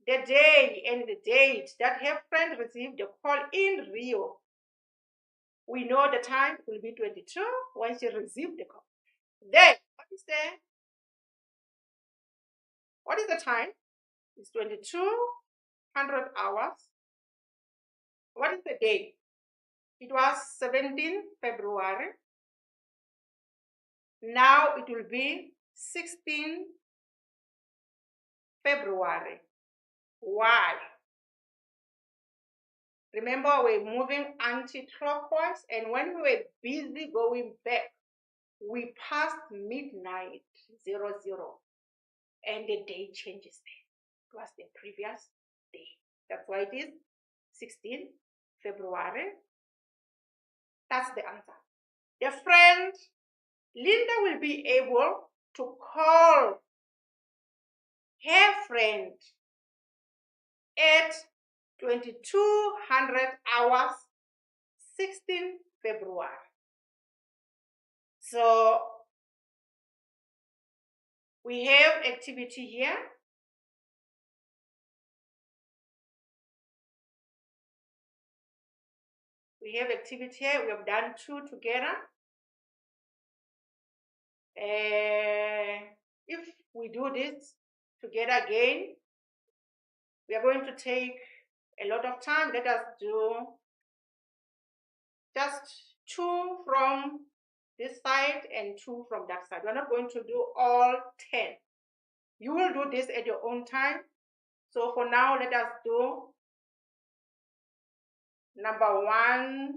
Speaker 1: the day, and the date that her friend received the call in Rio. We know the time will be 22 when she received the call. Then, what is the time? It's 2200 hours. What is the date? It was 17 February. Now it will be 16 February. Why? Remember, we're moving anti-clockwise, and when we were busy going back, we passed midnight 00, and the day changes there. It was the previous day. That's why it is 16 February. That's the answer. The friend, Linda, will be able to call her friend at 2200 hours, 16 February. So we have activity here. We have activity here. We have done 2 together. If we do this together again, we are going to take a lot of time. Let us do just 2 from this side and 2 from that side. We're not going to do all 10. You will do this at your own time. So for now, let us do number 1.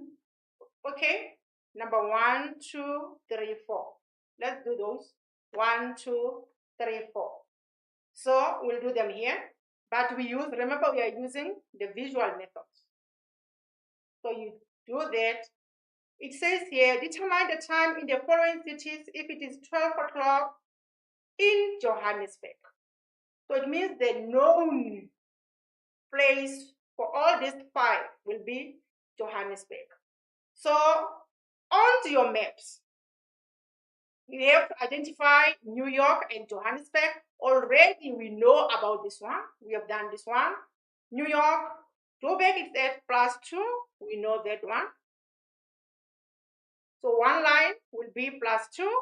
Speaker 1: Okay, number 1, 2, 3, 4. Let's do those. 1, 2, 3, 4. So we'll do them here. But remember, we are using the visual method. So you do that. It says here, determine the time in the following cities if it is 12 o'clock in Johannesburg. So it means the known place for all these 5 will be Johannesburg. So onto your maps, you have to identify New York and Johannesburg. Already we know about this one. We have done this one. New York, Joburg is at +2. We know that one. So one line will be +2.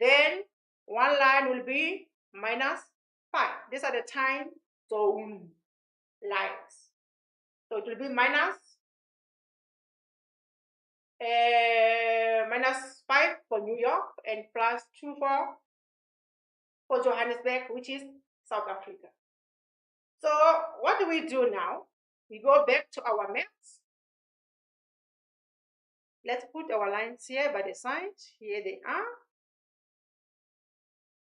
Speaker 1: Then one line will be -5. These are the time zone lines. So it will be -5 for New York and +2 for Johannesburg, which is South Africa. So what do we do now? We go back to our maps. Let's put our lines here by the side. Here they are.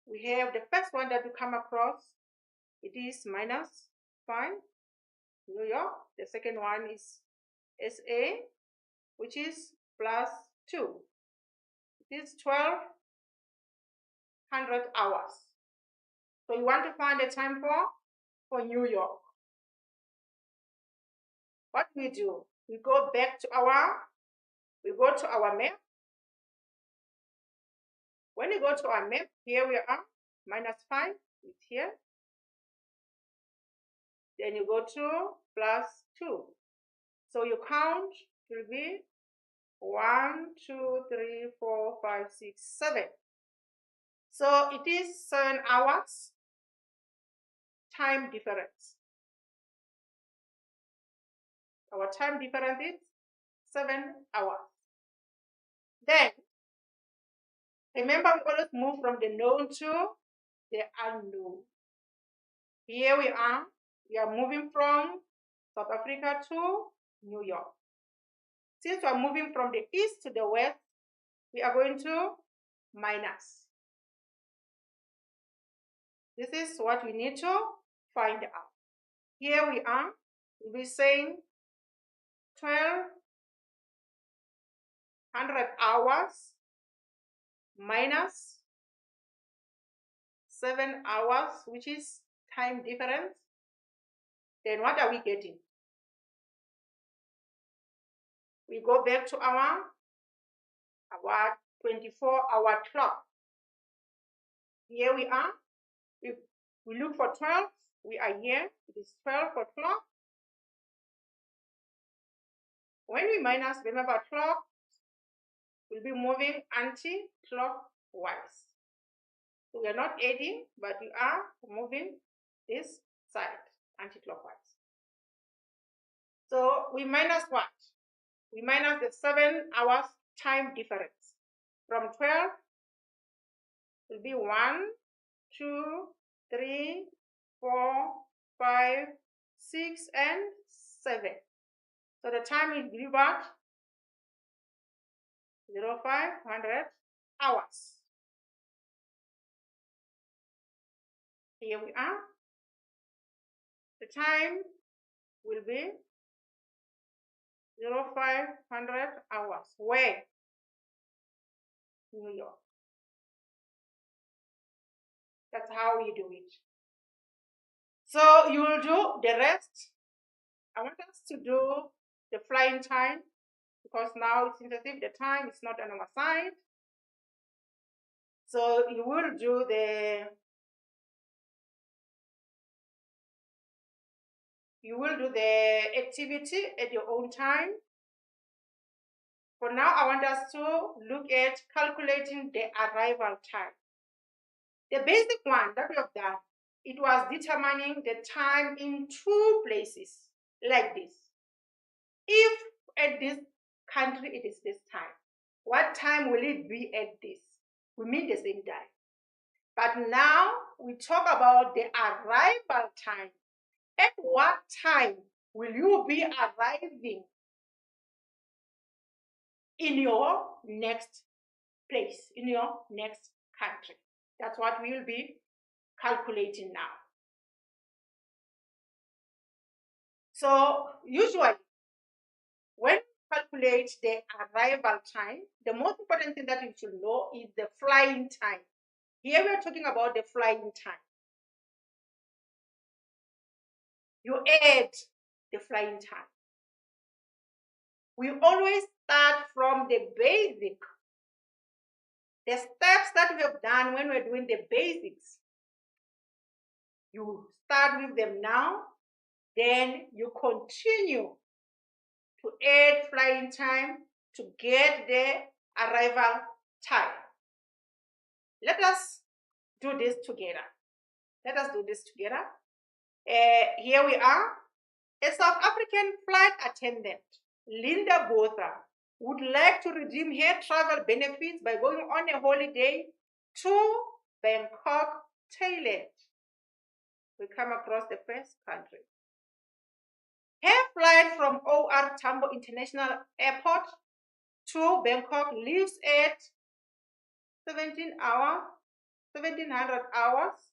Speaker 1: We have the first one that we come across. It is -5, New York. The second one is SA, which is +2. It is 1200 hours. So you want to find the time for New York. what we do, we go to our map. When you go to our map, here we are, -5 is here. Then you go to +2. So you count, it will be 1, 2, 3, 4, 5, 6, 7. So it is 7 hours time difference. Our time difference is 7 hours. Then, remember, we always move from the known to the unknown. Here we are moving from South Africa to New York. Since we are moving from the east to the west, we are going to minus. This is what we need to find out. Here we are, we'll be saying 1200 hours minus 7 hours, which is time difference. Then what are we getting? We go back to our 24-hour clock. Here we are. We look for 12. We are here. It is 12 o'clock. When we minus, remember, clock will be moving anti-clockwise. So we are not adding, but we are moving this side anti-clockwise. So we minus what? We minus the 7 hours time difference. From 12 will be 1, 2, 3, 4, 5, 6, and 7. So the time will be what? 0500 hours. Here we are. The time will be 0500 hours. Where? New York. That's how you do it. So you will do the rest. I want us to do the flying time, because now it seems as if the time is not on our side. So you will do the activity at your own time. For now, I want us to look at calculating the arrival time. The basic one that we have done, it was determining the time in 2 places, like this. If at this country it is this time, what time will it be at this? We mean the same time. But now we talk about the arrival time. At what time will you be arriving in your next place, in your next country? That's what we will be calculating now. So usually, when we calculate the arrival time, the most important thing that you should know is the flying time. Here we are talking about the flying time. You add the flying time. We always start from the basic. The steps that we have done when we're doing the basics, you start with them now, then you continue to add flying time to get the arrival time. Let us do this together. Let us do this together. Here we are. A South African flight attendant, Linda Botha, would like to redeem her travel benefits by going on a holiday to Bangkok, Thailand. We come across the first country. Her flight from OR Tambo International Airport to Bangkok leaves at 1700 hours,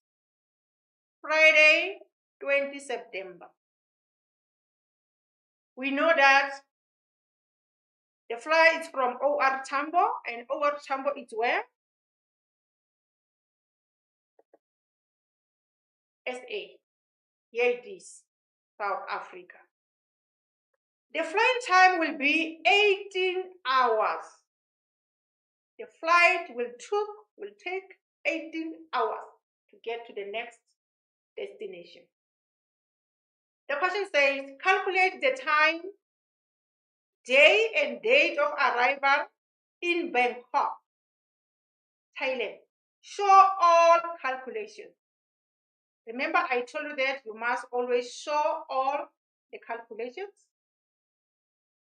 Speaker 1: Friday, 20 September. We know that the flight is from OR Tambo, and OR Tambo is where? SA. Here it is, South Africa. The flying time will be 18 hours. The flight will take 18 hours to get to the next destination. The question says, calculate the time, day, and date of arrival in Bangkok, Thailand. Show all calculations. Remember, I told you that you must always show all the calculations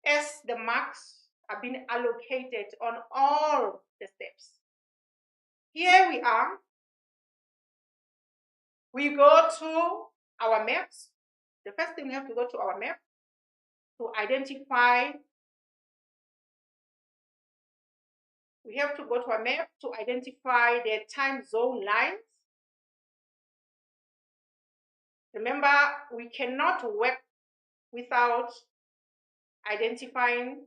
Speaker 1: as the marks are being allocated on all the steps. Here we are. We go to our maps. The first thing we have to go to our map to identify. We have to go to a map to identify the time zone lines. Remember, we cannot work without identifying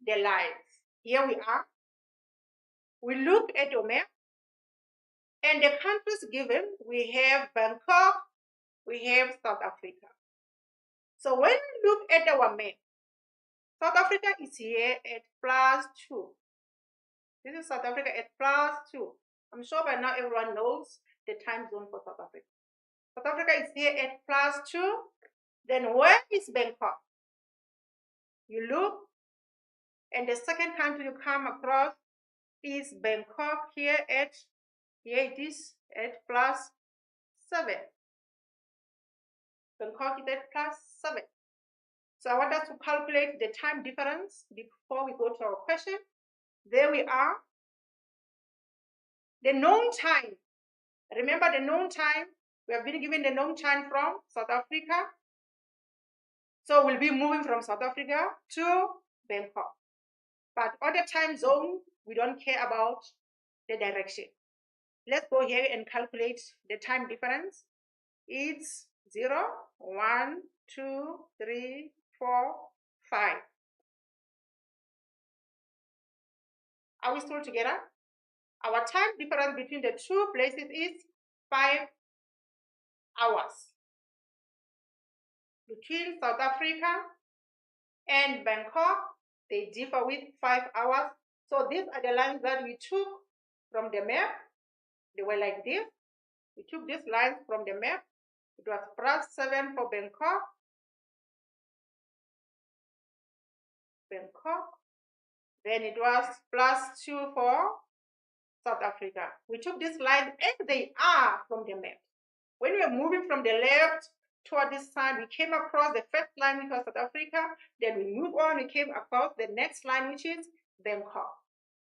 Speaker 1: the lines. Here we are. We look at your map, and the countries given, we have Bangkok, we have South Africa. So when we look at our map, South Africa is here at +2. This is South Africa at +2. I'm sure by now everyone knows the time zone for South Africa. South Africa is here at +2. Then where is Bangkok? You look, and the second country you come across is Bangkok here it is at +7. Bangkok is at +7. So I want us to calculate the time difference before we go to our question. There we are. The known time. Remember the known time? We have been given the known time from South Africa. So we'll be moving from South Africa to Bangkok. But other time zone, we don't care about the direction. Let's go here and calculate the time difference. It's 0, 1, 2, 3, 4, 5. Are we still together? Our time difference between the two places is 5 hours. Between South Africa and Bangkok, they differ with 5 hours. So these are the lines that we took from the map. They were like this. We took these lines from the map. It was +7 for Bangkok. Then it was +2 for South Africa. We took this line as they are from the map. When we were moving from the left toward this side, we came across the first line, which was South Africa. Then we moved on, we came across the next line, which is Bangkok.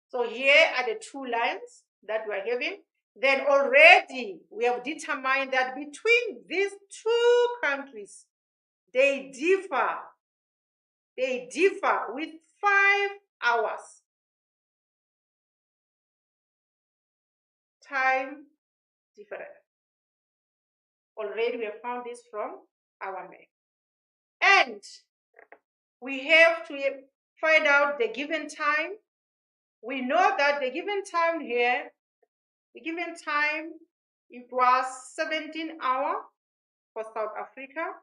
Speaker 1: So here are the two lines that we are having. Then already we have determined that between these two countries, they differ with 5 hours. Time difference. Already we have found this from our map. And we have to find out the given time. We know that the given time here, it was 17 hours for South Africa,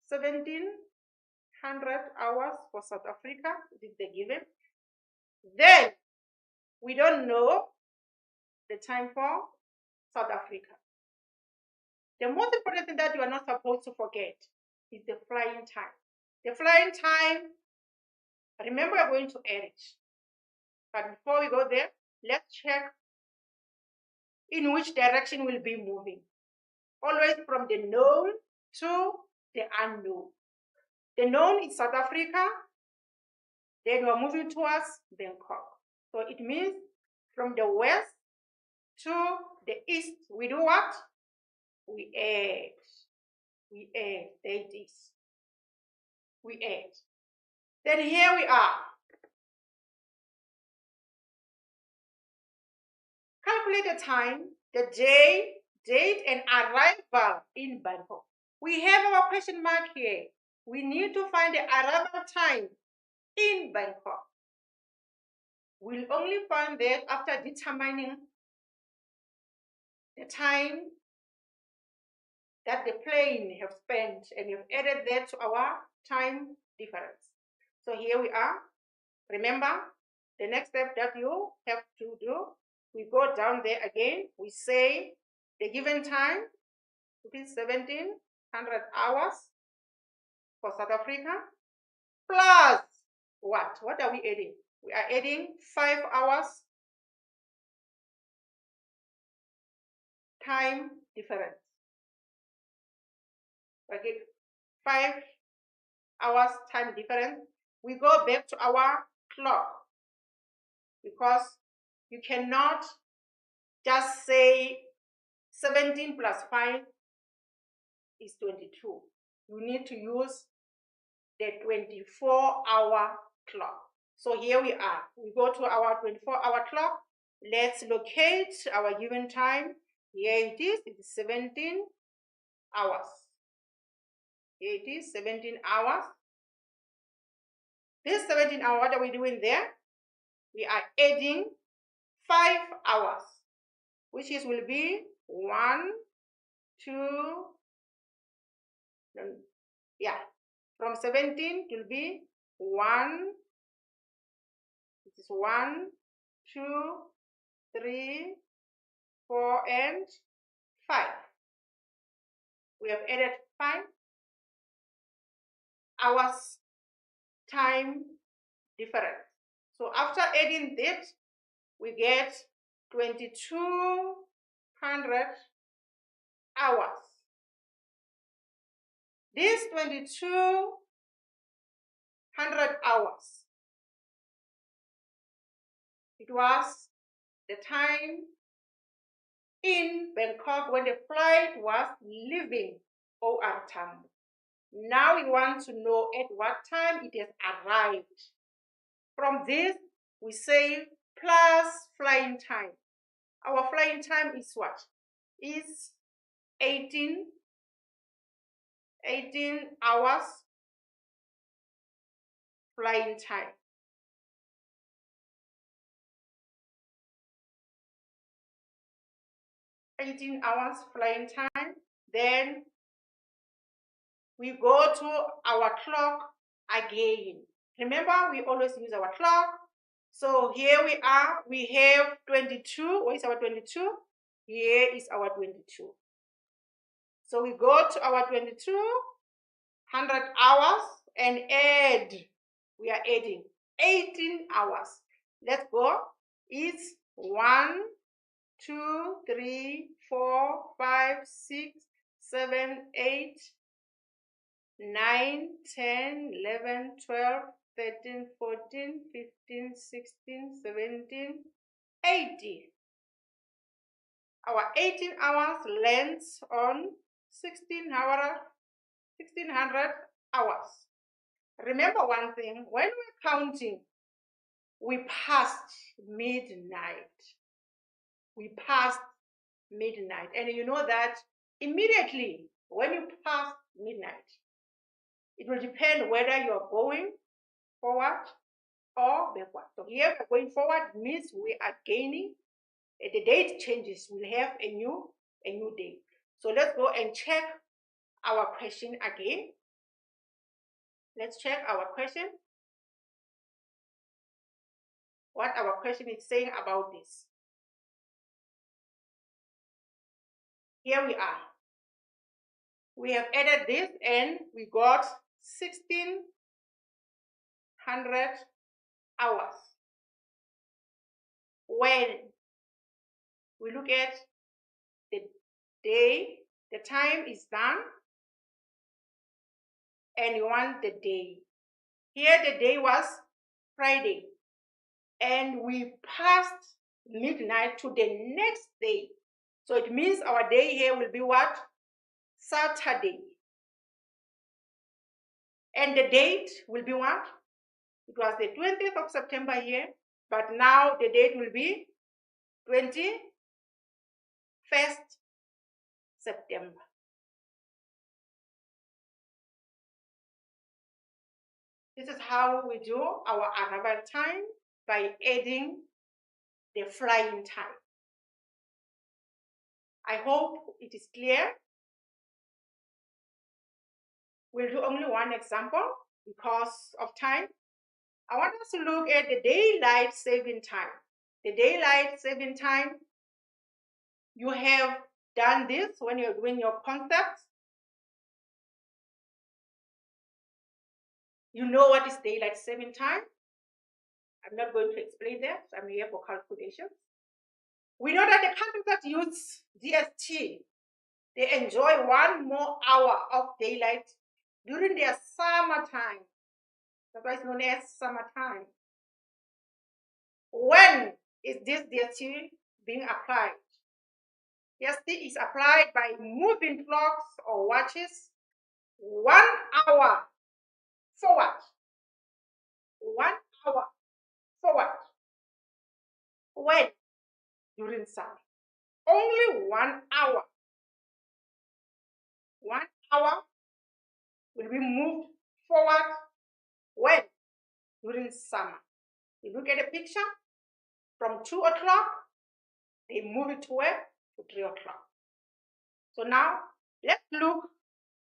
Speaker 1: 1700 hours for South Africa, this is the given. Then we don't know the time for South Africa. The most important thing that you are not supposed to forget is the flying time. The flying time, remember we're going to add it. But before we go there, let's check in which direction we'll be moving. Always from the known to the unknown. The known is South Africa. Then we're moving towards Bangkok. So it means from the west to the east, we do what? We add. There it is. We add. Then here we are. Calculate the time, the day, date, and arrival in Bangkok. We have our question mark here. We need to find the arrival time in Bangkok. We'll only find that after determining the time that the plane have spent, and you've added that to our time difference. So here we are. Remember, the next step that you have to do, we go down there again. We say the given time, it is 1700 hours for South Africa, plus what? What are we adding? We are adding 5 hours time difference. Okay, 5 hours time difference. We go back to our clock because you cannot just say 17 plus 5 is 22. You need to use the 24-hour clock. So here we are. We go to our 24-hour clock. Let's locate our given time. Here it is. It is 17 hours. Here it is 17 hours. This 17 hours, what are we doing there? We are adding 5 hours, which will be 1, 2, yeah. From 17 it will be 1. This is 1, 2, 3, 4, and 5. We have added 5 hours time difference. So after adding this, we get 2200 hours. This 2200 hours, it was the time in Bangkok when the flight was leaving OR Tambo. Now we want to know at what time it has arrived. From this, we say plus flying time. Our flying time is what? Is 18 hours flying time. $18 flying time. Then we go to our clock again. Remember, we always use our clock. So here we are. We have 22. Where is our 22? Here is our 22. So we go to our 2200 hours and add. We are adding 18 hours. Let's go. It's 1, 2, 3, 4, 5, 6, 7, 8, 9, 10, 11, 12, 13, 14, 15, 16, 17, 18. Our 18 hours lands on 1600 hours. Remember one thing, when we're counting, we passed midnight. We passed midnight. And you know that immediately when you pass midnight, it will depend whether you're going forward or backward. So here we're going forward means we are gaining. The date changes, we'll have a new date. So let's go and check our question again. Let's check our question. What our question is saying about this. Here we are. We have added this and we got 1600 hours. When we look at the day, the time is done, and you want the day. Here the day was Friday, and we passed midnight to the next day. So it means our day here will be what? Saturday. And the date will be what? It was the 20th of September here, but now the date will be 21st September. This is how we do our arrival time, by adding the flying time. I hope it is clear. We'll do only one example because of time, I want us to look at the daylight saving time. The daylight saving time, you have done this when you're doing your concepts. You know what is daylight saving time. I'm not going to explain that. I'm here for calculations. We know that the countries that use DST, they enjoy 1 more hour of daylight during their summertime. That's why it's known as summertime. When is this DST being applied? DST is applied by moving clocks or watches 1 hour forward. 1 hour forward. When? During summer. Only 1 hour. 1 hour will be moved forward. When? During summer. You look at the picture, from 2 o'clock, they move it to where? To 3 o'clock. So now, let's look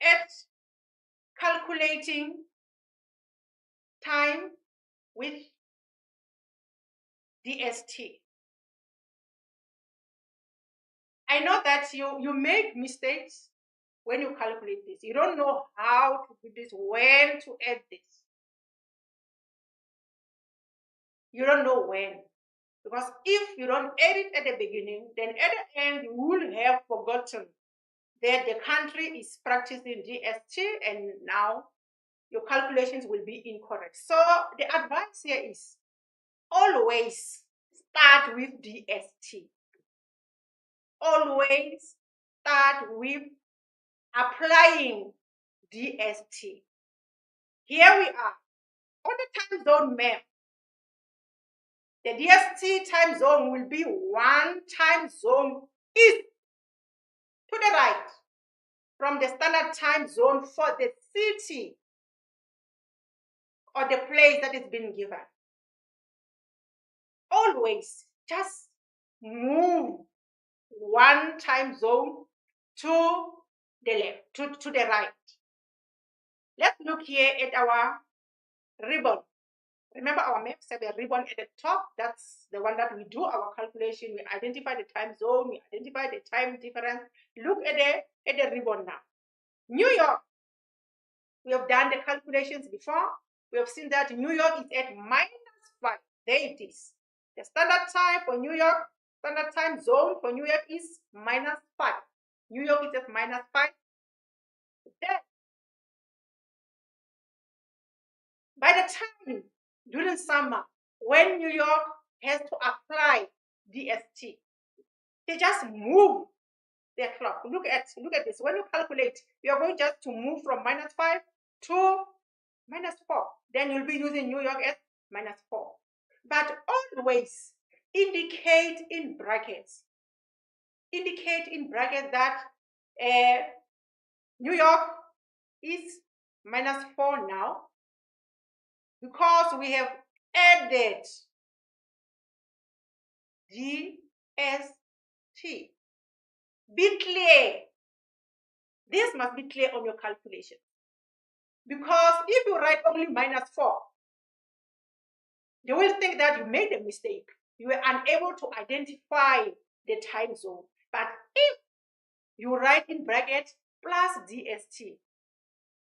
Speaker 1: at calculating time with DST. I know that you make mistakes when you calculate this. You don't know how to do this, when to add this. You don't know when. Because if you don't add it at the beginning, then at the end, you will have forgotten that the country is practicing DST, and now your calculations will be incorrect. So the advice here is always start with DST. Always start with applying DST. Here we are on the time zone map. The DST time zone will be 1 time zone east to the right from the standard time zone for the city or the place that is being given. Always just move 1 time zone to the left, to the right. Let's look here at our ribbon. Remember, our maps have a ribbon at the top. That's the one that we do our calculation. We identify the time zone, we identify the time difference. Look at the ribbon now. New York, we have done the calculations before. We have seen that New York is at -5. There it is. The standard time for New York, standard time zone for New York is -5. New York is at -5. Then, by the time during summer, when New York has to apply DST, they just move their clock. Look at this. When you calculate, you are going just to move from -5 to -4. Then you'll be using New York as -4. But always indicate in brackets. Indicate in brackets that New York is -4 now, because we have added DST. Be clear. This must be clear on your calculation. Because if you write only -4, they will think that you made a mistake. You were unable to identify the time zone. But if you write in brackets plus DST,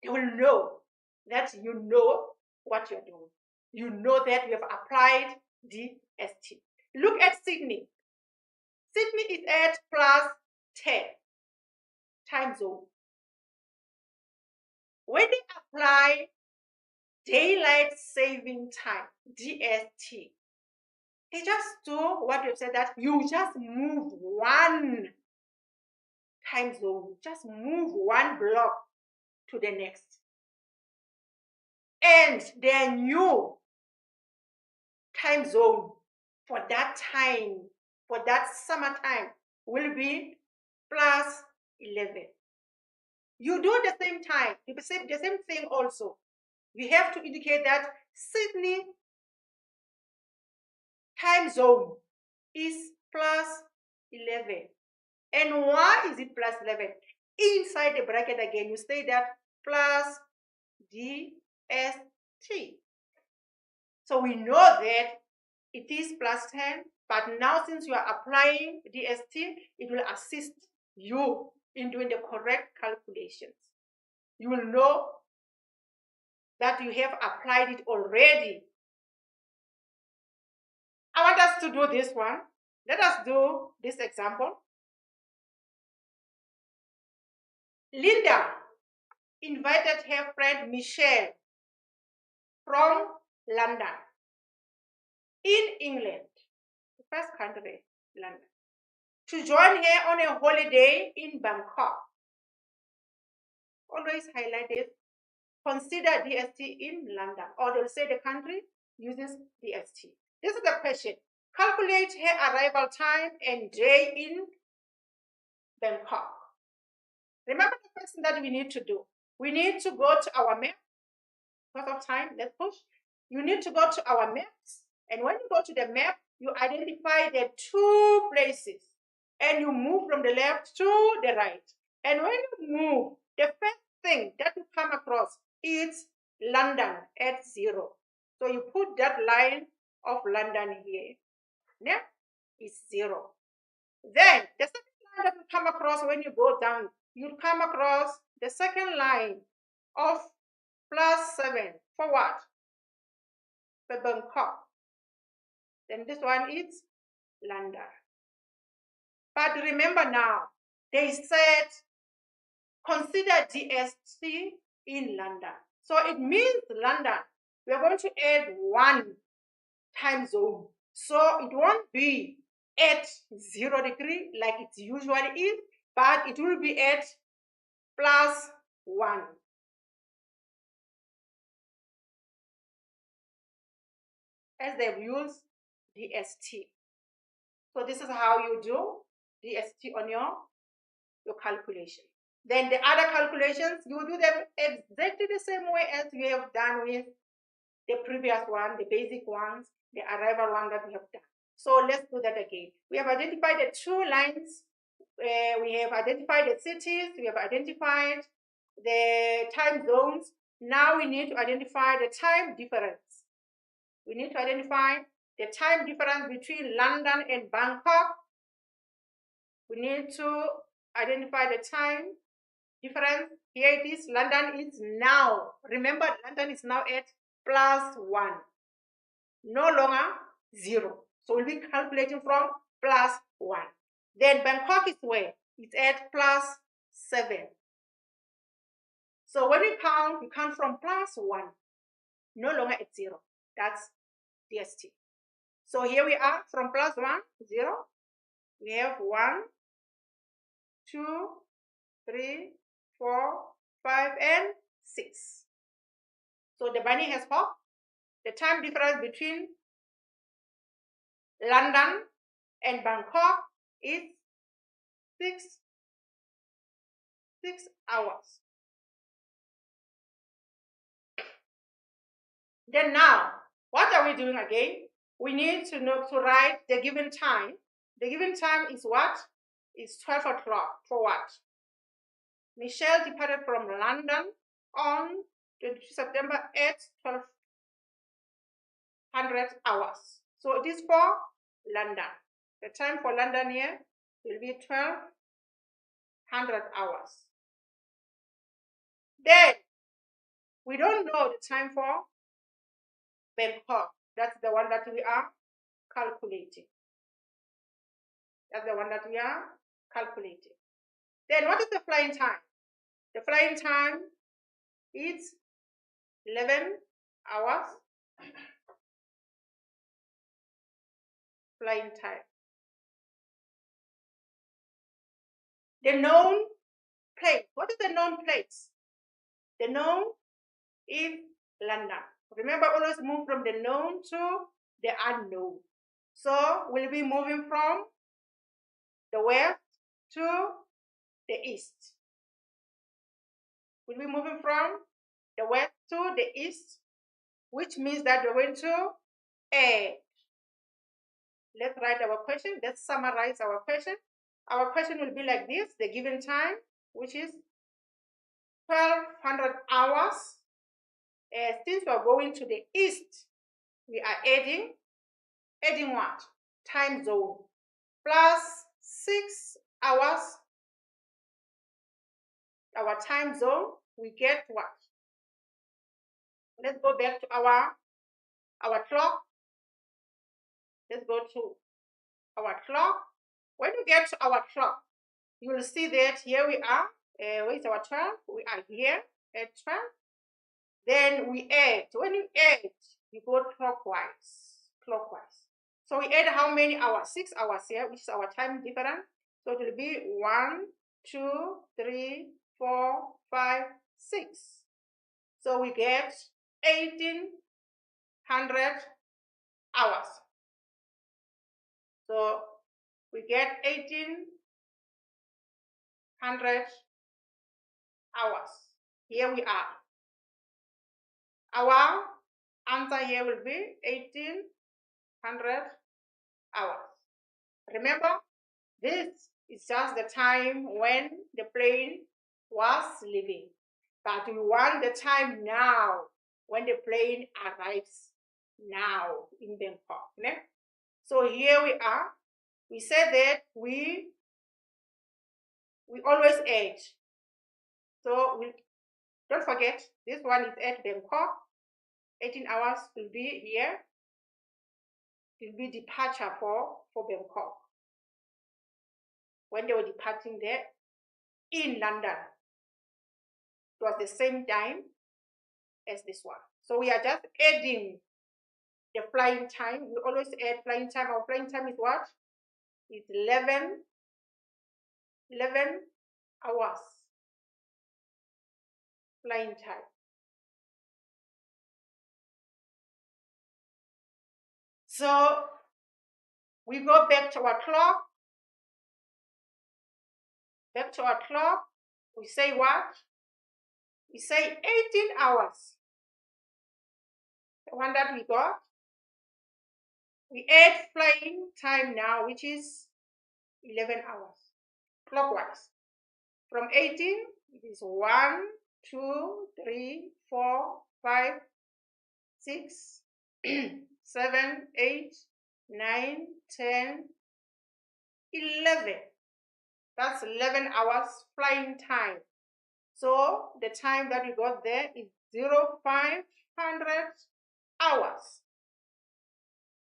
Speaker 1: they will know that you know what you're doing. You know that you have applied DST. Look at Sydney. Sydney is at +10 time zone. When they apply daylight saving time, DST, they just do what you've said, that you just move 1 time zone, just move 1 block to the next. And their new time zone for that time, for that summertime, will be +11. You do the same time, the same thing also. We have to indicate that Sydney time zone is +11. And why is it +11? Inside the bracket again, you say that plus DST. DST. So we know that it is plus 10, but now since you are applying DST, it will assist you in doing the correct calculations. You will know that you have applied it already. I want us to do this one. Let us do this example. Linda invited her friend Michelle from London, in England, the first country, London, to join her on a holiday in Bangkok. Always highlight this. Consider DST in London, or they'll say the country uses DST. This is the question. Calculate her arrival time and day in Bangkok. Remember the first thing that we need to do. We need to go to our map. Because of time, let's push. You need to go to our maps. And when you go to the map, you identify the two places. And you move from the left to the right. And when you move, the first thing that you come across is London at 0. So you put that line of London here. Yeah, it's 0. Then the second line that you come across when you go down, you come across the second line of +7 for what? For Bangkok. Then this one is London. But remember now, they said consider DST in London. So it means London, we are going to add 1 time zone. So it won't be at 0 degree like it usually is, but it will be at +1. As they've used DST. So this is how you do DST on your calculation. Then the other calculations, you do them exactly the same way as you have done with the previous one, the basic ones, the arrival one that we have done. So let's do that again. We have identified the 2 lines. We have identified the cities. We have identified the time zones. Now we need to identify the time difference. We need to identify the time difference between London and Bangkok. We need to identify the time difference. Here it is. London is now. Remember, London is now at +1. No longer 0. So we'll be calculating from +1. Then Bangkok is where? It's at +7. So when we count from +1, no longer at 0. That's DST. So here we are from +1, 0. We have 1, 2, 3, 4, 5, and 6. So the bunny has hopped. The time difference between London and Bangkok is 6 hours. Then now, what are we doing again? We need to write the given time. The given time is what? It's 12 o'clock. For what? Michelle departed from London on 22 September at 1200 hours. So it is for London. The time for London here will be 1200 hours. Then we don't know the time for Bangkok. That's the one that we are calculating. That's the one that we are calculating. Then what is the flying time? The flying time is 11 hours. Flying time. The known place. What is the known place? The known is London. Remember, always move from the known to the unknown. So we'll be moving from the west to the east. We'll be moving from the west to the east, which means that we're going to add. Let's write our question. Let's summarize our question. Our question will be like this. The given time, which is 1200 hours, since we are going to the east, we are adding what? Time zone plus 6 hours. Our time zone, we get what? Let's go back to our clock. Let's go to our clock. When you get to our clock, you will see that here we are. Where is our 12? We are here at 12. Then we add. When you add, you go clockwise. So we add how many hours? 6 hours here, which is our time difference. So it will be 1, 2, 3, 4, 5, 6. So we get 1800 hours. So we get 1800 hours. Here we are. Our answer here will be 1800 hours. Remember, this is just the time when the plane was leaving. But we want the time now, when the plane arrives now in Bangkok. Okay? So here we are. We said that we always add. So don't forget, this one is at Bangkok. 18 hours will be here. It will be departure for Bangkok. When they were departing there in London, it was the same time as this one. So we are just adding the flying time. We always add flying time. Our flying time is what? It's 11 hours flying time. So we go back to our clock. Back to our clock. We say what? We say 18 hours. The one that we got. We add flying time now, which is 11 hours. Clockwise. From 18, it is 1, 2, 3, 4, 5, 6, 7, 8, 9, 10, 11. That's 11 hours flying time. So the time that we got there is 0500 hours.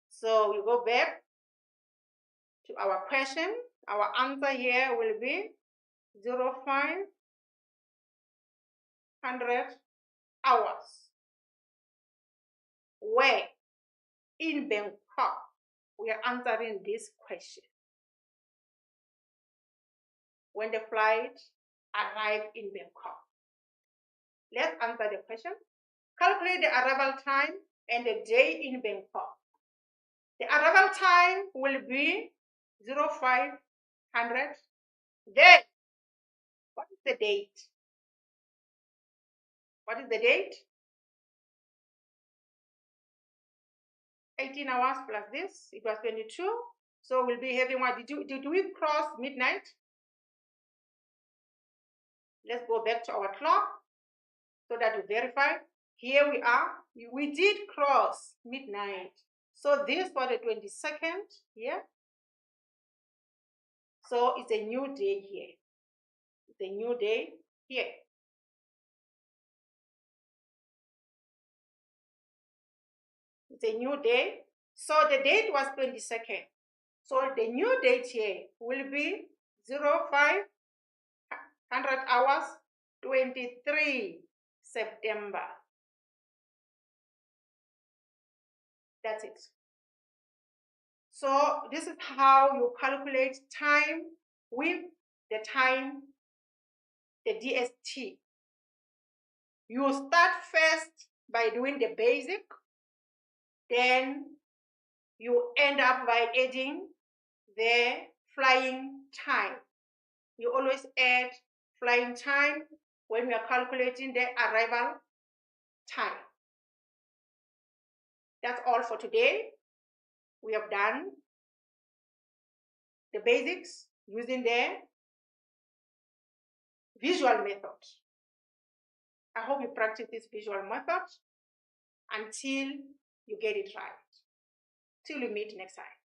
Speaker 1: So we go back to our question. Our answer here will be 0500 hours. Where? In Bangkok. We are answering this question. When the flight arrived in Bangkok. Let's answer the question. Calculate the arrival time and the day in Bangkok. The arrival time will be 0500. Then, what is the date? What is the date? 18 hours plus this, it was 22. So we'll be having what? Did we cross midnight? Let's go back to our clock so that we verify. Here we are. We did cross midnight. So this for the 22nd here. So it's a new day here. It's a new day here. It's a new day. So the date was 22nd. So the new date here will be 0500 hours, 23 September. That's it. So this is how you calculate time with the time, the DST. You start first by doing the basic, then you end up by adding the flying time. You always add flying time when you are calculating the arrival time. That's all for today. We have done the basics using the visual method. I hope you practice this visual method until you get it right. Till we meet next time.